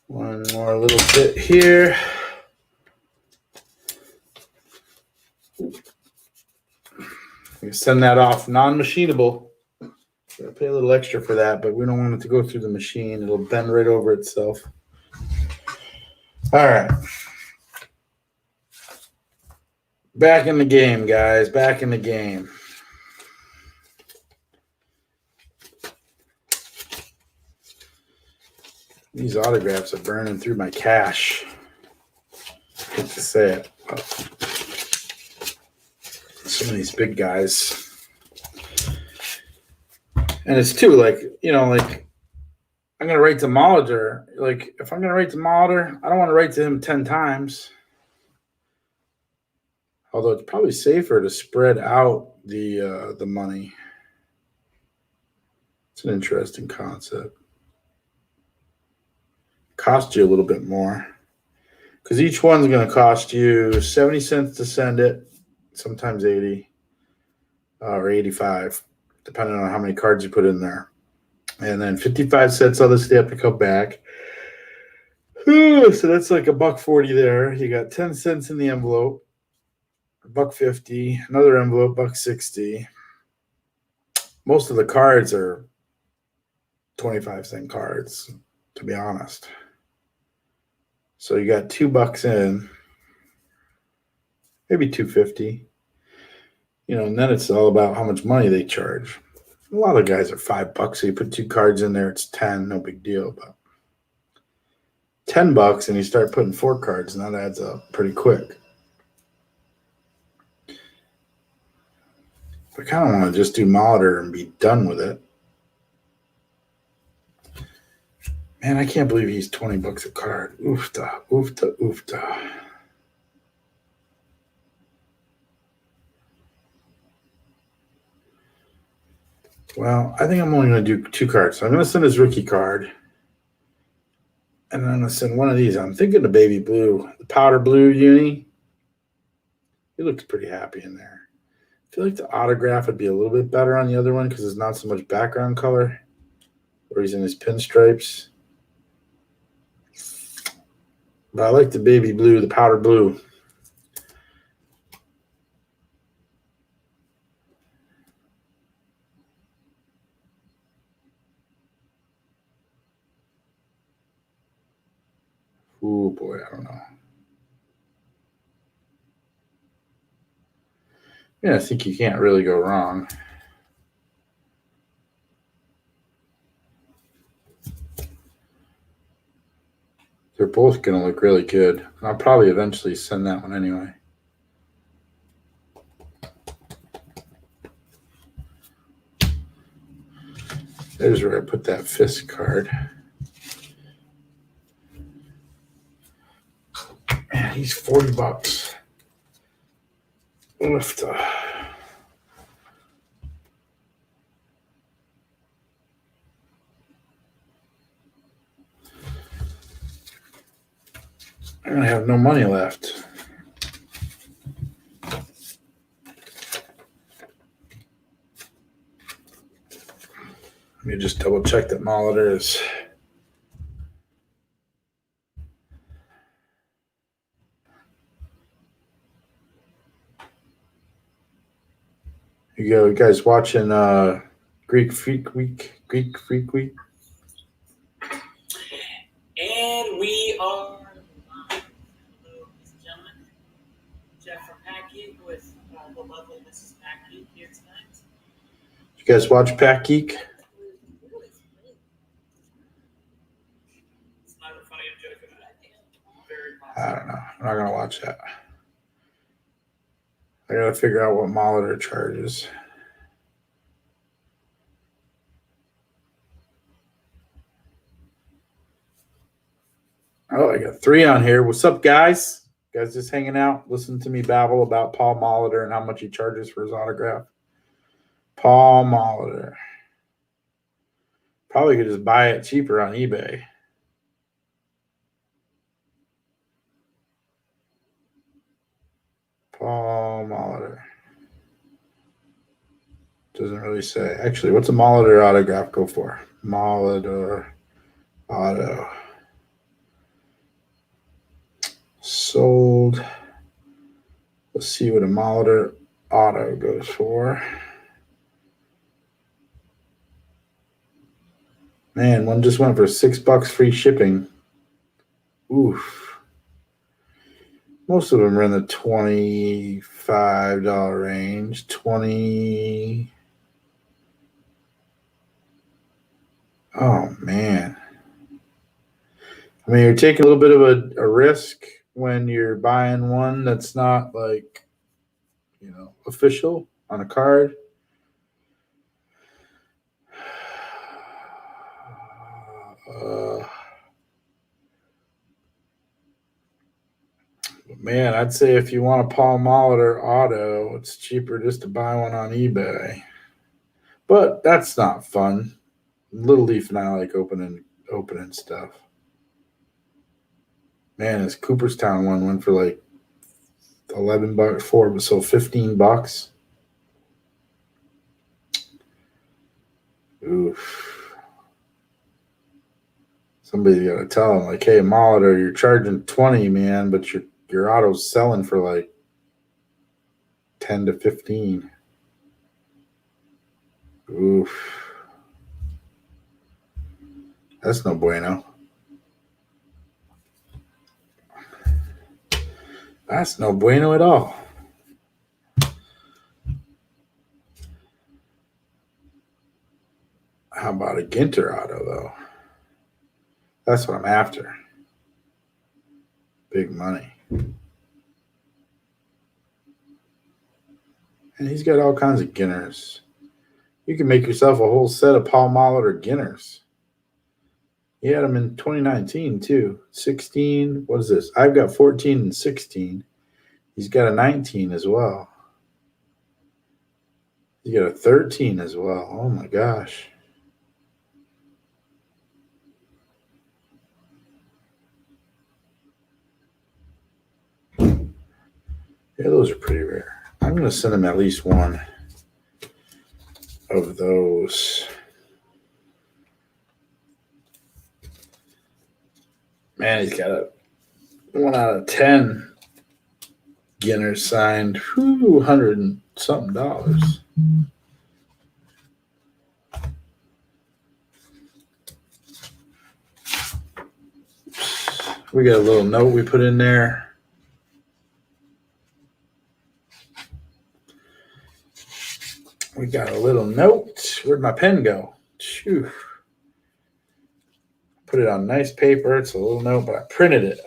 One more little bit here. You send that off non-machinable. Gotta pay a little extra for that, but we don't want it to go through the machine. It'll bend right over itself. All right. Back in the game, guys. Back in the game. These autographs are burning through my cash. I hate to say it. Some of these big guys. And it's too, like, you know, like, I'm going to write to Molitor. Like, if I'm going to write to Molitor, I don't want to write to him 10 times. Although it's probably safer to spread out the money. It's an interesting concept. Cost you a little bit more. Because each one's going to cost you 70 cents to send it, sometimes 80 or 85, depending on how many cards you put in there. And then 55 cents on the stamp to come back. So that's like $1.40 there. You got 10 cents in the envelope, $1.50, another envelope, $1.60. Most of the cards are 25-cent cards, to be honest. So you got $2 in. maybe $250. And then it's all about how much money they charge. A lot of guys are $5, so you put 2 cards in there, it's 10, no big deal. But $10 and you start putting 4 cards, and that adds up pretty quick. I kind of want to just do Molitor and be done with it. Man, I can't believe he's $20 a card. Oofta, oofta, oofta. Well, I think I'm only going to do 2 cards. So I'm going to send his rookie card. And I'm going to send one of these. I'm thinking the baby blue, the powder blue uni. He looks pretty happy in there. I feel like the autograph would be a little bit better on the other one because there's not so much background color. Or he's in his pinstripes. But I like the baby blue, the powder blue. Oh boy, I don't know. Yeah, I think you can't really go wrong. They're both going to look really good. I'll probably eventually send that one anyway. There's where I put that fist card. Man, he's $40. Lift. I don't have no money left. Let me just double check that Molitor is. You go, you guys watching Greek Freak Week? Greek Freak Week? And we are live. Hello, ladies and gentlemen. Jeff from Packy with the lovely Mrs. Packy here tonight. You guys watch Pack Geek? It's not a funny joke about it. Very I don't know. I'm not going to watch that. I got to figure out what Molitor charges. Oh, I got 3 on here. What's up, guys? You guys just hanging out, listen to me babble about Paul Molitor and how much he charges for his autograph. Paul Molitor. Probably could just buy it cheaper on eBay. Paul Molitor. Doesn't really say. Actually, what's a Molitor autograph go for? Molitor auto. Sold. Let's see what a Molitor auto goes for. Man, one just went for $6 free shipping. Oof. Most of them are in the $25 range. 20. Oh, man. I mean, you're taking a little bit of a risk when you're buying one that's not like, official on a card. Man, I'd say if you want a Paul Molitor auto, it's cheaper just to buy one on eBay. But that's not fun. Little Leaf and I like opening stuff. Man, this Cooperstown one went for like $11 for, so $15. Oof. Somebody's got to tell them, like, hey, Molitor, you're charging 20, man, but your auto's selling for like 10 to 15. Oof. That's no bueno. That's no bueno at all. How about a Ginter auto, though? That's what I'm after. Big money. And he's got all kinds of Ginters. You can make yourself a whole set of Paul Molitor Ginters. He had them in 2019, too. 16. What is this? I've got 14 and 16. He's got a 19 as well. He's got a 13 as well. Oh, my gosh. Yeah, those are pretty rare. I'm going to send him at least one of those. Man, he's got a 1 out of 10 Ginter signed. Whew, $100 and something. We got a little note we put in there. We got a little note. Where'd my pen go? Phew. Put it on nice paper. It's a little note, but I printed it.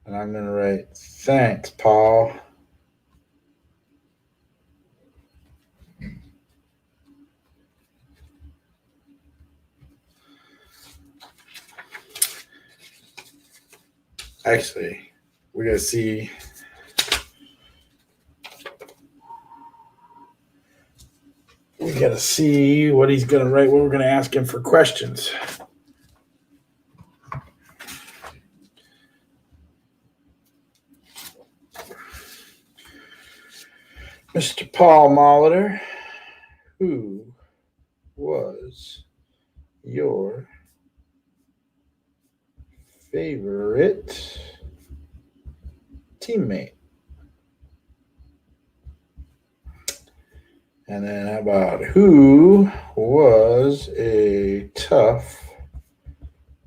And I'm going to write, thanks, Paul. Actually, we got to see. We got to see what he's going to write, what we're going to ask him for questions. Mr. Paul Molitor, who was your favorite teammate? And then how about who was a tough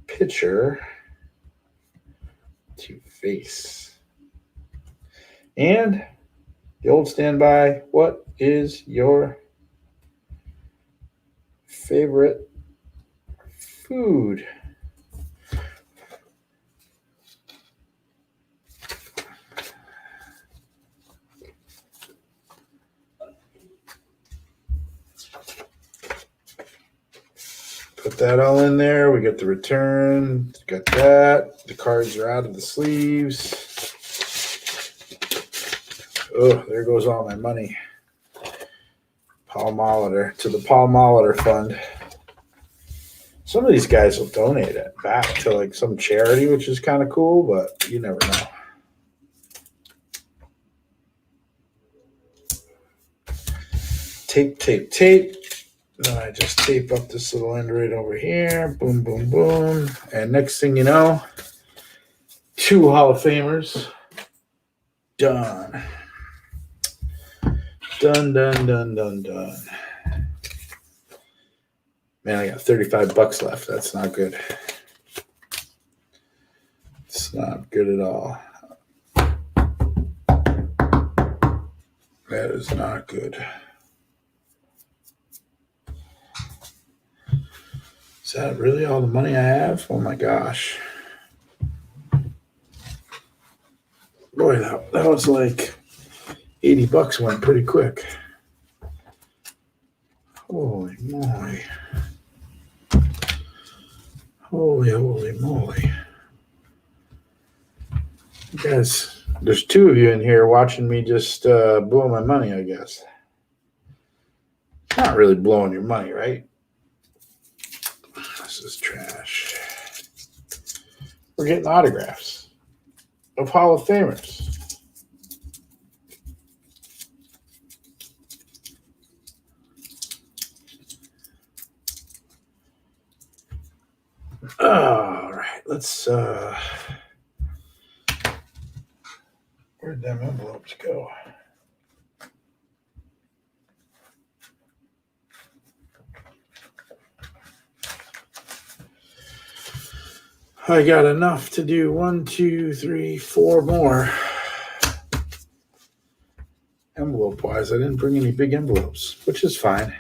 pitcher to face? And the old standby, what is your favorite food? Put that all in there. We got the return. Got that. The cards are out of the sleeves. Oh, there goes all my money. Paul Molitor to the Paul Molitor Fund. Some of these guys will donate it back to like some charity, which is kind of cool, but you never know. Tape, tape, tape. Then I just tape up this little end right over here. Boom, boom, boom. And next thing you know, 2 Hall of Famers. Done. Done, done, done, done, done. Man, I got $35 left. That's not good. It's not good at all. That is not good. Is that really all the money I have? Oh my gosh. Boy, that was like $80 went pretty quick. Holy moly. Holy moly. You guys, there's 2 of you in here watching me just blow my money, I guess. Not really blowing your money, right? This is trash. We're getting autographs of Hall of Famers. All right, let's where'd them envelopes go? I got enough to do 1, 2, 3, 4 more. Envelope wise, I didn't bring any big envelopes, which is fine.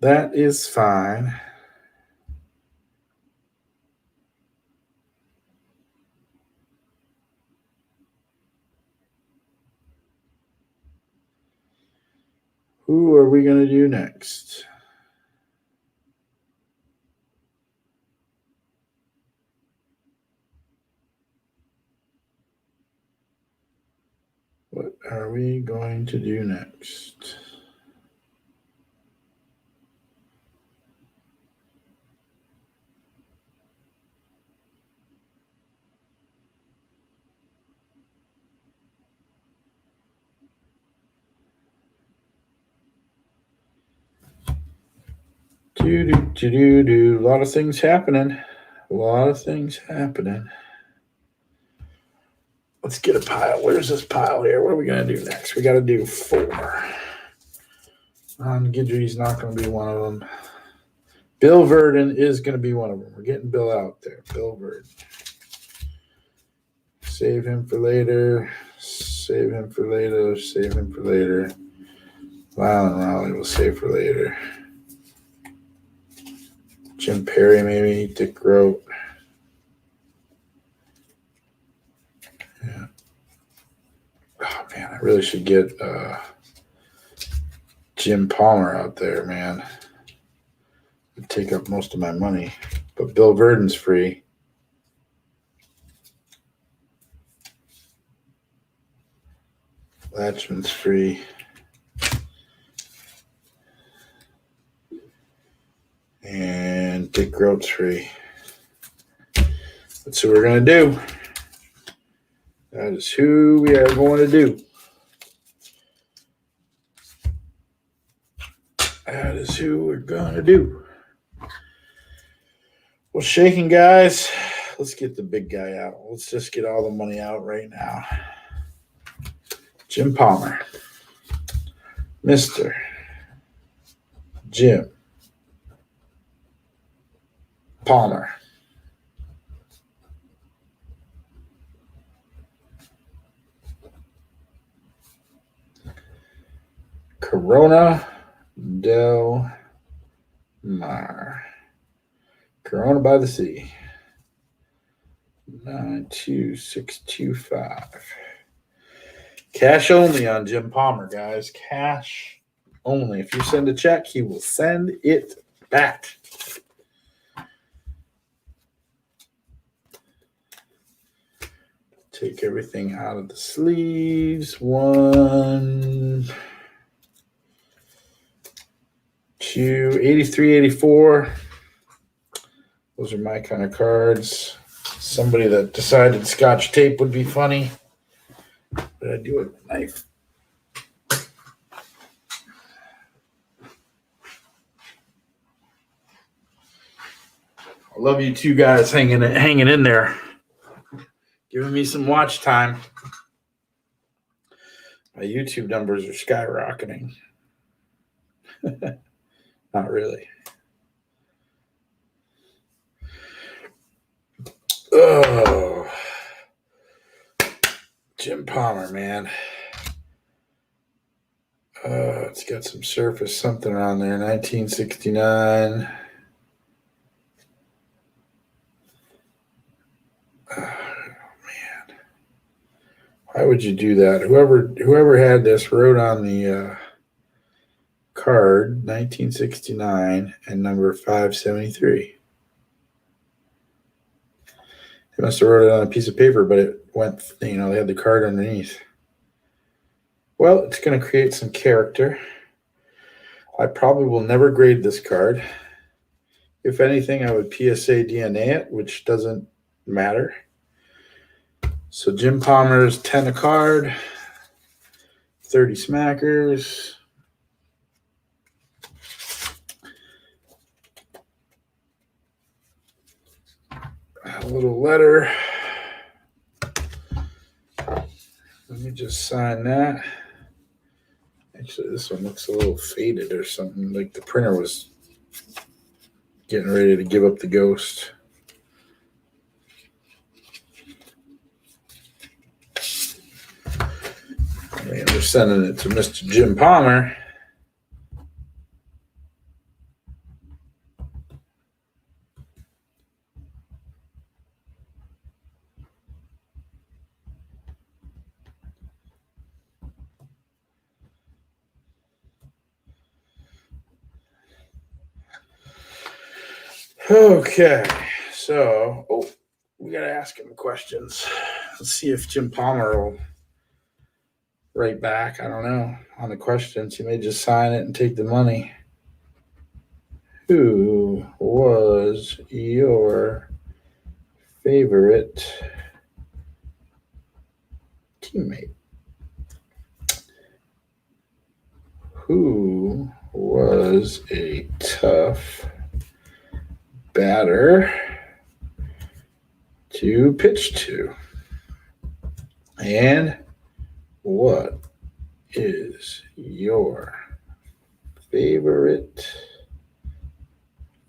That is fine. Who are we going to do next? What are we going to do next? A lot of things happening. Let's get a pile. Where's this pile here? What are we going to do next? We got to do 4. Guidry's not going to be one of them. Bill Verdon is going to be one of them. We're getting Bill out there. Bill Verdon. Save him for later. Lyle and Raleigh we'll save for later. Jim Perry maybe. Dick Grote. Yeah. Oh, man, I really should get Jim Palmer out there, man. It'd take up most of my money. But Bill Verdon's free. Latchman's free. And Dick Grote's free. That's what we're going to do. That is who we are going to do. That is who we're going to do. Well, shaking guys, let's get the big guy out. Let's just get all the money out right now. Jim Palmer. Mr. Jim Palmer. Corona Del Mar. Corona by the Sea. 92625. Cash only on Jim Palmer, guys. Cash only. If you send a check, he will send it back. Take everything out of the sleeves. 1, 2, 83, 84. Those are my kind of cards. Somebody that decided Scotch tape would be funny. What did I do with the knife? I love you two guys hanging in there. Giving me some watch time. My YouTube numbers are skyrocketing. Not really. Oh, Jim Palmer, man. It's got some surface something on there. 1969. Why would you do that? Whoever had this wrote on the card 1969 and number 573. They must have wrote it on a piece of paper, but it went, they had the card underneath. Well, it's going to create some character. I probably will never grade this card. If anything, I would PSA DNA it, which doesn't matter. So Jim Palmer's 10 a card, 30 smackers. A little letter. Let me just sign that. Actually, this one looks a little faded or something. Like the printer was getting ready to give up the ghost. I mean, they're sending it to Mr. Jim Palmer. Okay, so we gotta ask him questions. Let's see if Jim Palmer will write back. I don't know on the questions. He may just sign it and take the money. Who was your favorite teammate? Who was a tough batter to pitch to? And what is your favorite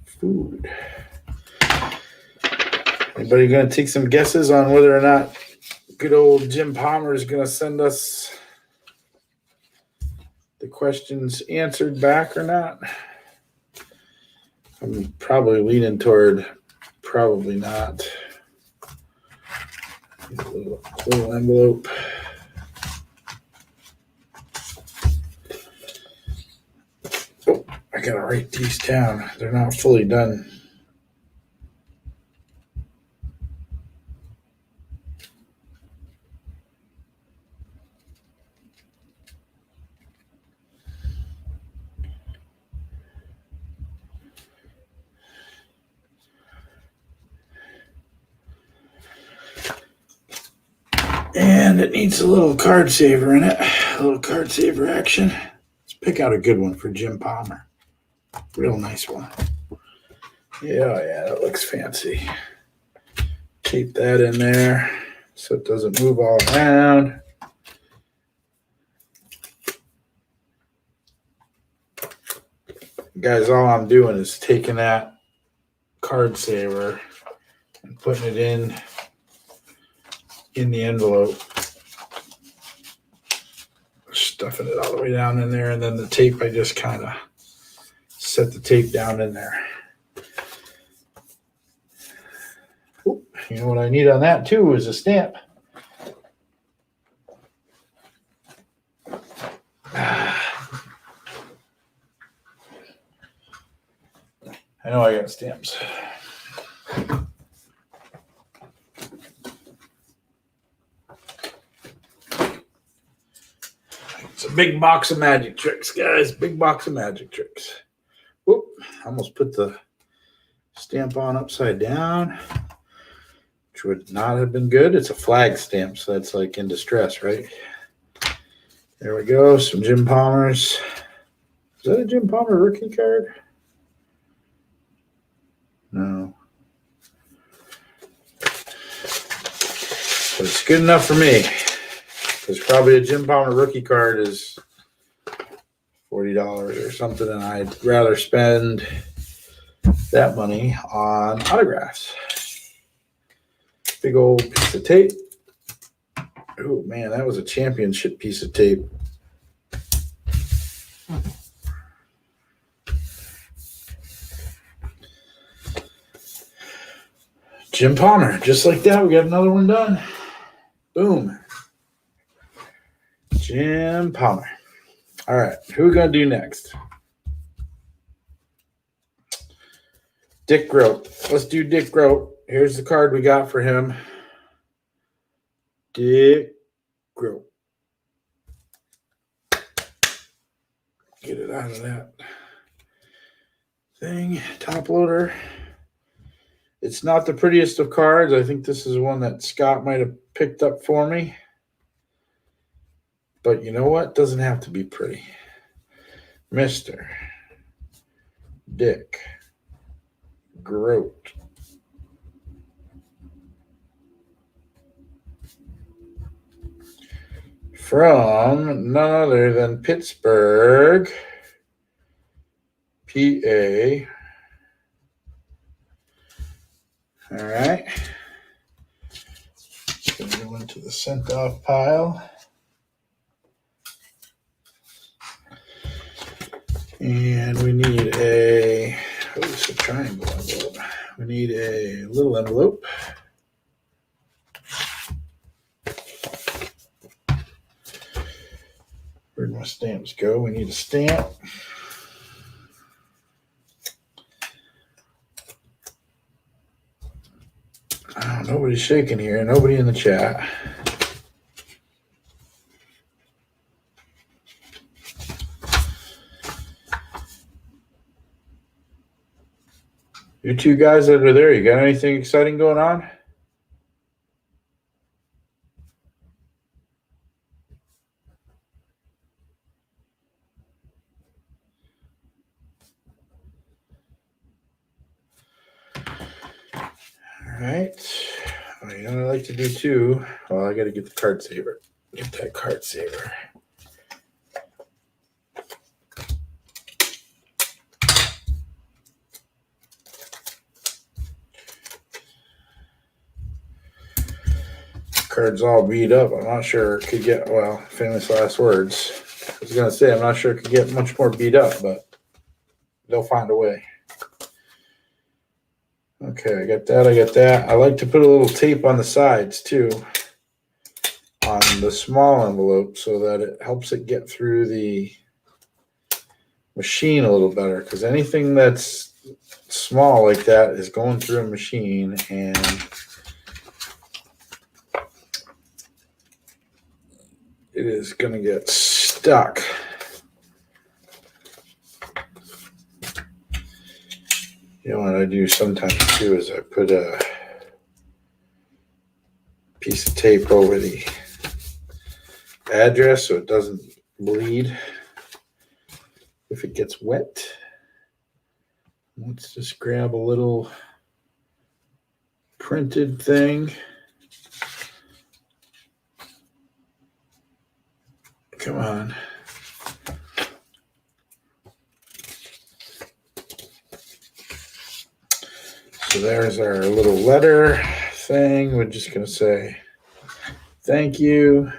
food? Anybody going to take some guesses on whether or not good old Jim Palmer is going to send us the questions answered back or not? I'm probably leaning toward probably not. A little envelope. Oh, I gotta write these down. They're not fully done. And it needs a little card saver in it. A little card saver action. Let's pick out a good one for Jim Palmer. Real nice one. Yeah, that looks fancy. Tape that in there so it doesn't move all around. Guys, all I'm doing is taking that card saver and putting it in the envelope, stuffing it all the way down in there, and then the tape, I just kind of set the tape down in there. Ooh, you know what I need on that too is a stamp. I know I got stamps. It's a big box of magic tricks, guys. Big box of magic tricks. Whoop, almost put the stamp on upside down, which would not have been good. It's a flag stamp, so that's like in distress, right? There we go. Some Jim Palmer's. Is that a Jim Palmer rookie card? No. But it's good enough for me. Because probably a Jim Palmer rookie card is $40 or something, and I'd rather spend that money on autographs. Big old piece of tape. Oh, man, that was a championship piece of tape. Jim Palmer, just like that, we got another one done. Boom. Jim Palmer. All right, who are we going to do next? Dick Groat. Let's do Dick Groat. Here's the card we got for him. Dick Groat. Get it out of that thing. Top loader. It's not the prettiest of cards. I think this is one that Scott might have picked up for me. But you know what? Doesn't have to be pretty. Mr. Dick Groat. From none other than Pittsburgh, PA. All right. Going to go into the sent off pile. And we need it's a triangle envelope. We need a little envelope. Where'd my stamps go? We need a stamp. Oh, nobody's shaking here. Nobody in the chat. You two guys that are there, you got anything exciting going on? All right. Well, you know what I like to do too? Well, I got to get the card saver. Get that card saver. Card's all beat up. I'm not sure it could get, well, famous last words. I was going to say, I'm not sure it could get much more beat up, but they'll find a way. Okay, I got that. I got that. I like to put a little tape on the sides too, on the small envelope, so that it helps it get through the machine a little better. Because anything that's small like that is going through a machine, and it is going to get stuck. You know what I do sometimes too is I put a piece of tape over the address so it doesn't bleed if it gets wet. Let's just grab a little printed thing. Come on. So there's our little letter thing. We're just going to say thank you.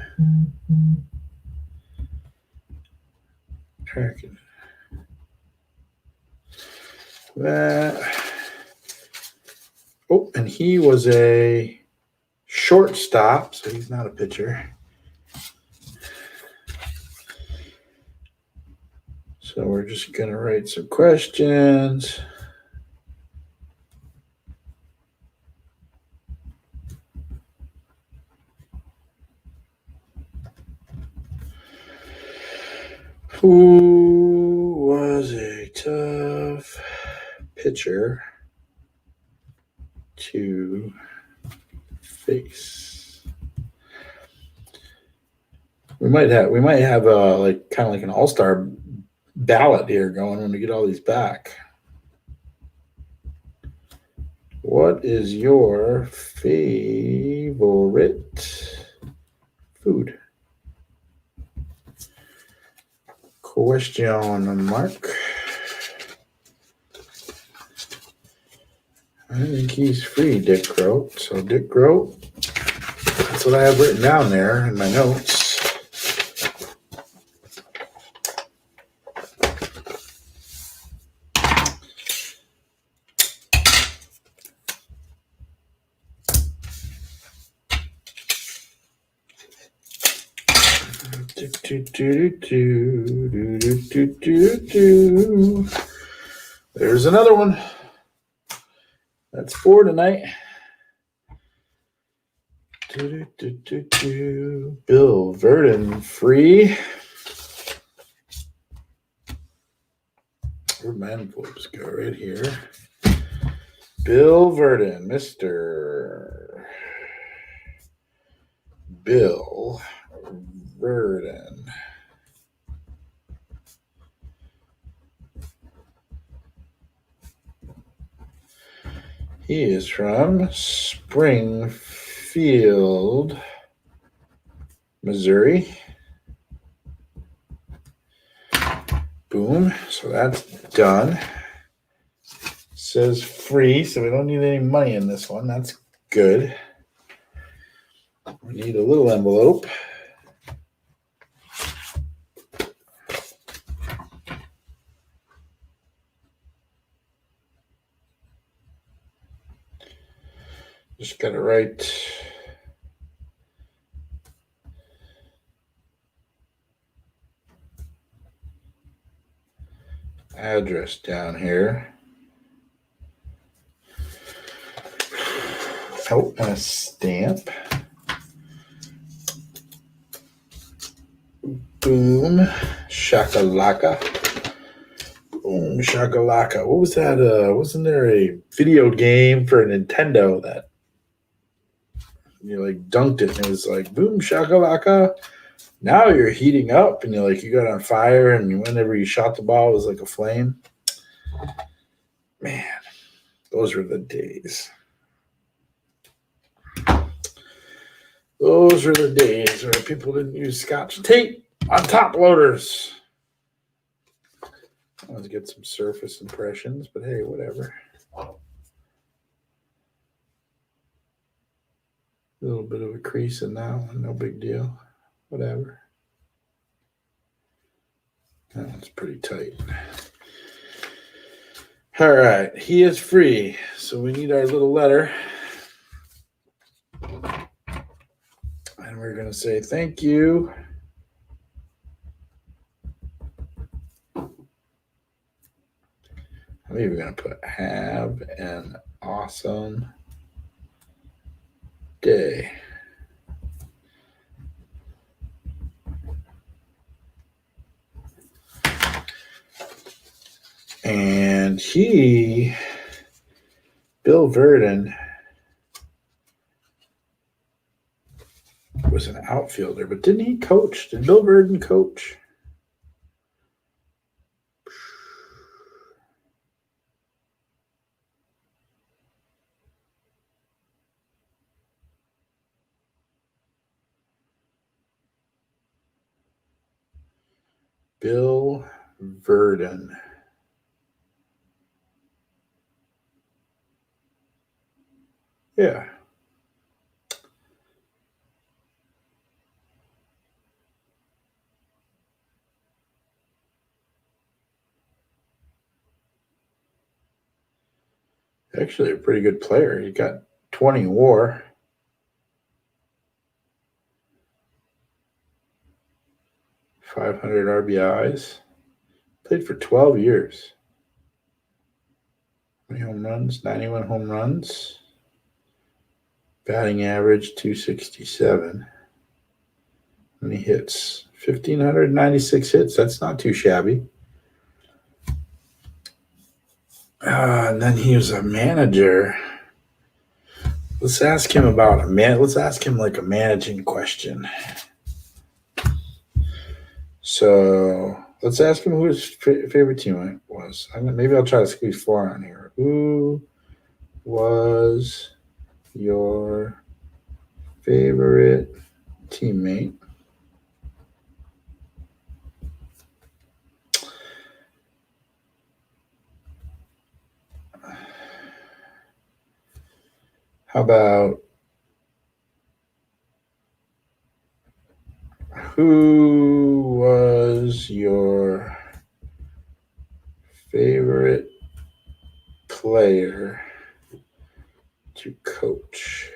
That. Oh, and he was a shortstop, so he's not a pitcher. So we're just going to write some questions. Who was a tough pitcher to face? We might have like kind of like an all-star ballot here going when we get all these back. What is your favorite food? Question mark. I think he's free, Dick Groat. So Dick Groat, that's what I have written down there in my notes. There's another one. That's 4 tonight. Bill Verdon free. Where'd my envelopes go? Right here. Bill Verdon, Mr. Bill Verdon. He is from Springfield, Missouri. Boom. So that's done. Says free, so we don't need any money in this one. That's good. We need a little envelope. Just got to write address down here. Oh, and a stamp. Boom. Shakalaka. Boom. Shakalaka. What was that? Wasn't there a video game for Nintendo that you like dunked it and it was like boom shakalaka? Now you're heating up and you got on fire and whenever you shot the ball it was like a flame. Man, those were the days. Those were the days where people didn't use Scotch tape on top loaders. I want to get some surface impressions, but hey, whatever. A little bit of a crease in that one, no big deal. Whatever. That one's pretty tight. All right, he is free. So we need our little letter. And we're going to say thank you. I'm even going to put have an awesome day. And Bill Verdon, was an outfielder, but didn't he coach? Did Bill Verdon coach? Bill Verdon. Yeah. Actually a pretty good player. He got 20 WAR. 500 RBIs. Played for 12 years. 20 home runs, 91 home runs. Batting average 267. Many hits? 1,596 hits. That's not too shabby. And then he was a manager. Let's ask him about a man. Let's ask him like a managing question. So let's ask him who his favorite team was. Maybe I'll try to squeeze 4 on here. Who was your favorite teammate? How about who was your favorite player to coach?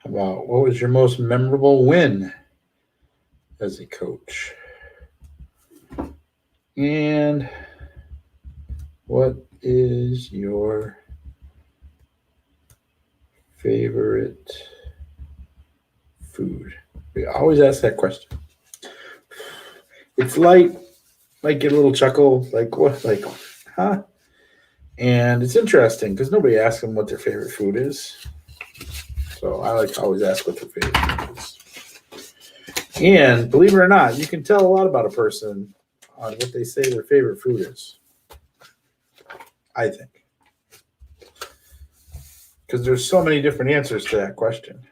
About what was your most memorable win as a coach? And what is your favorite food? We always ask that question. It's light, might get a little chuckle, like what, like, huh? And it's interesting because nobody asks them what their favorite food is. So I like to always ask what their favorite food is. And believe it or not, you can tell a lot about a person on what they say their favorite food is. I think. Because there's so many different answers to that question.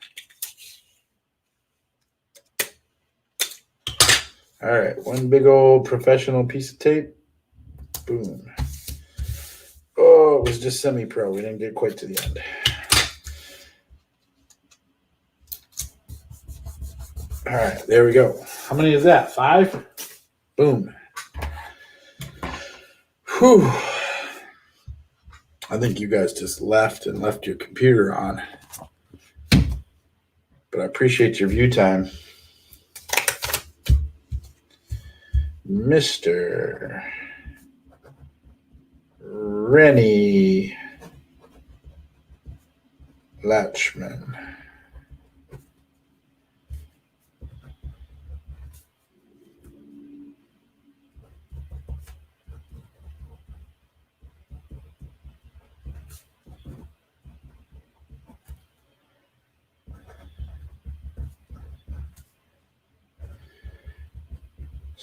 All right, one big old professional piece of tape. Boom. Oh, it was just semi-pro. We didn't get quite to the end. All right, there we go. How many is that? 5? Boom. Whew. I think you guys just left your computer on. But I appreciate your view time. Mr. Rennie Latchman.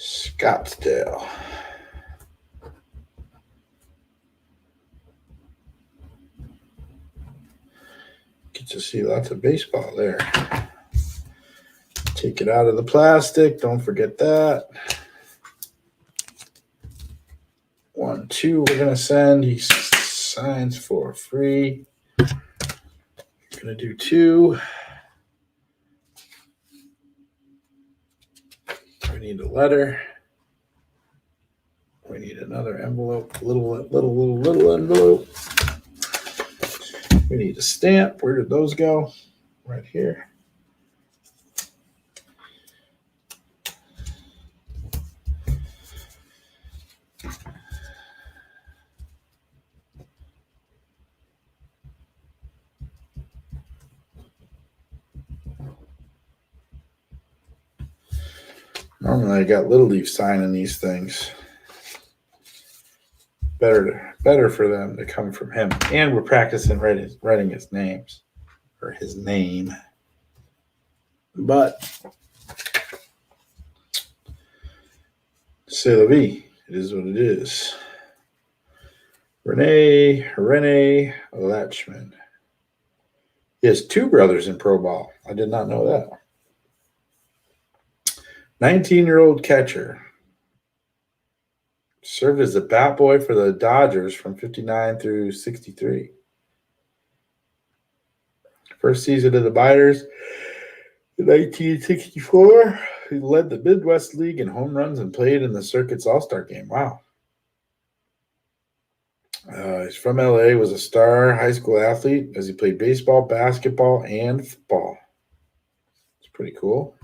Scottsdale. Get to see lots of baseball there. Take it out of the plastic. Don't forget that. 1, 2, we're going to send. He signs for free. Going to do 2. We need a letter. We need another envelope. Little envelope. We need a stamp. Where did those go? Right here. Normally I got Little Leaf signing these things. Better for them to come from him. And we're practicing writing his names. Or his name. But c'est la vie. It is what it is. Rennie Latchman. He has 2 brothers in pro ball. I did not know that. 19-year-old catcher. Served as a bat boy for the Dodgers from 59 through 63. First season of the Miners in 1964. He led the Midwest League in home runs and played in the Circuit's All-Star Game. Wow. He's from LA, was a star high school athlete as he played baseball, basketball, and football. It's pretty cool.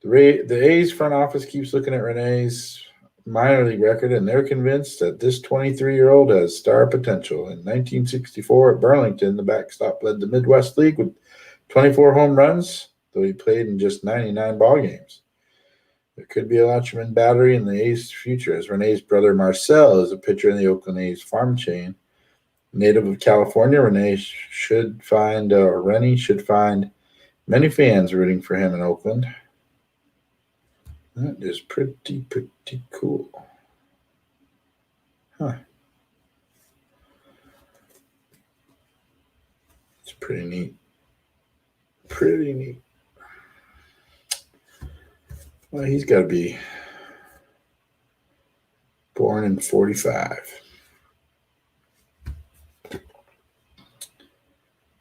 The A's front office keeps looking at Renee's minor league record, and they're convinced that this 23-year-old has star potential. In 1964 at Burlington, the backstop led the Midwest League with 24 home runs, though he played in just 99 ball games. There could be a Latchman battery in the A's future, as Renee's brother Marcel is a pitcher in the Oakland A's farm chain. Native of California, Rennie should find many fans rooting for him in Oakland. That is pretty cool. Huh. It's pretty neat. Pretty neat. Well, he's got to be born in 45.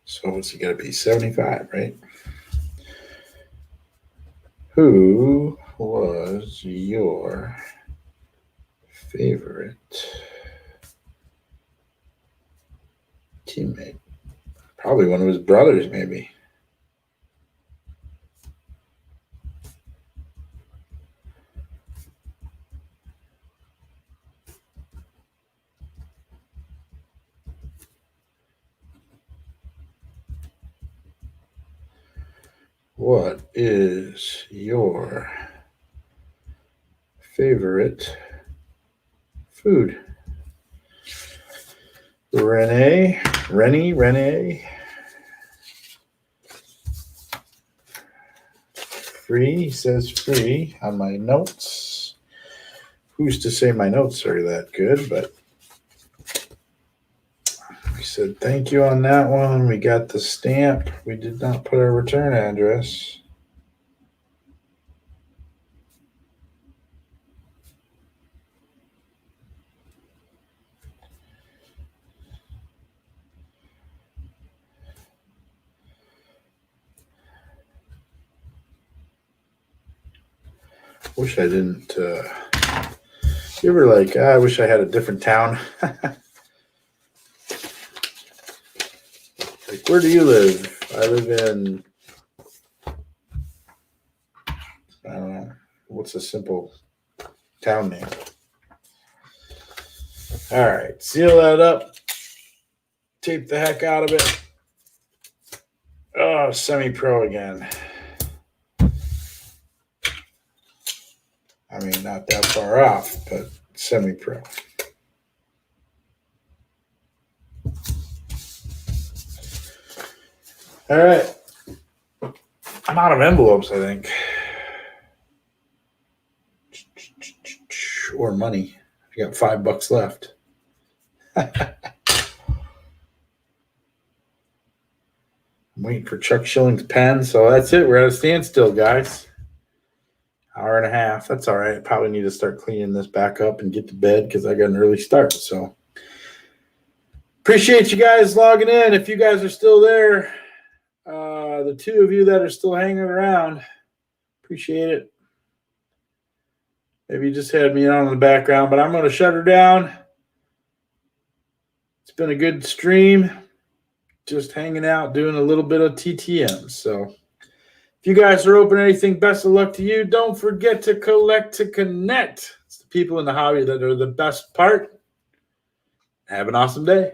So what's he got to be? 75, right? Who was your favorite teammate? Probably one of his brothers, maybe. What is your favorite food? Rennie. Free, he says free on my notes. Who's to say my notes are that good, but we said thank you on that one. We got the stamp. We did not put our return address. Wish I didn't. You ever like, I wish I had a different town. Like, where do you live? I live in, I don't know, what's a simple town name? All right, seal that up. Tape the heck out of it. Oh, semi-pro again. I mean, not that far off, but semi-pro. All right. I'm out of envelopes, I think. Or money. I got $5 left. I'm waiting for Chuck Schilling's pen, so that's it. We're at a standstill, guys. Hour and a half. That's all right. I probably need to start cleaning this back up and get to bed because I got an early start. So appreciate you guys logging in. If you guys are still there, the two of you that are still hanging around, appreciate it. Maybe you just had me on in the background, but I'm going to shut her down. It's been a good stream. Just hanging out, doing a little bit of TTM. So if you guys are open anything, best of luck to you. Don't forget to collect to connect. It's the people in the hobby that are the best part. Have an awesome day.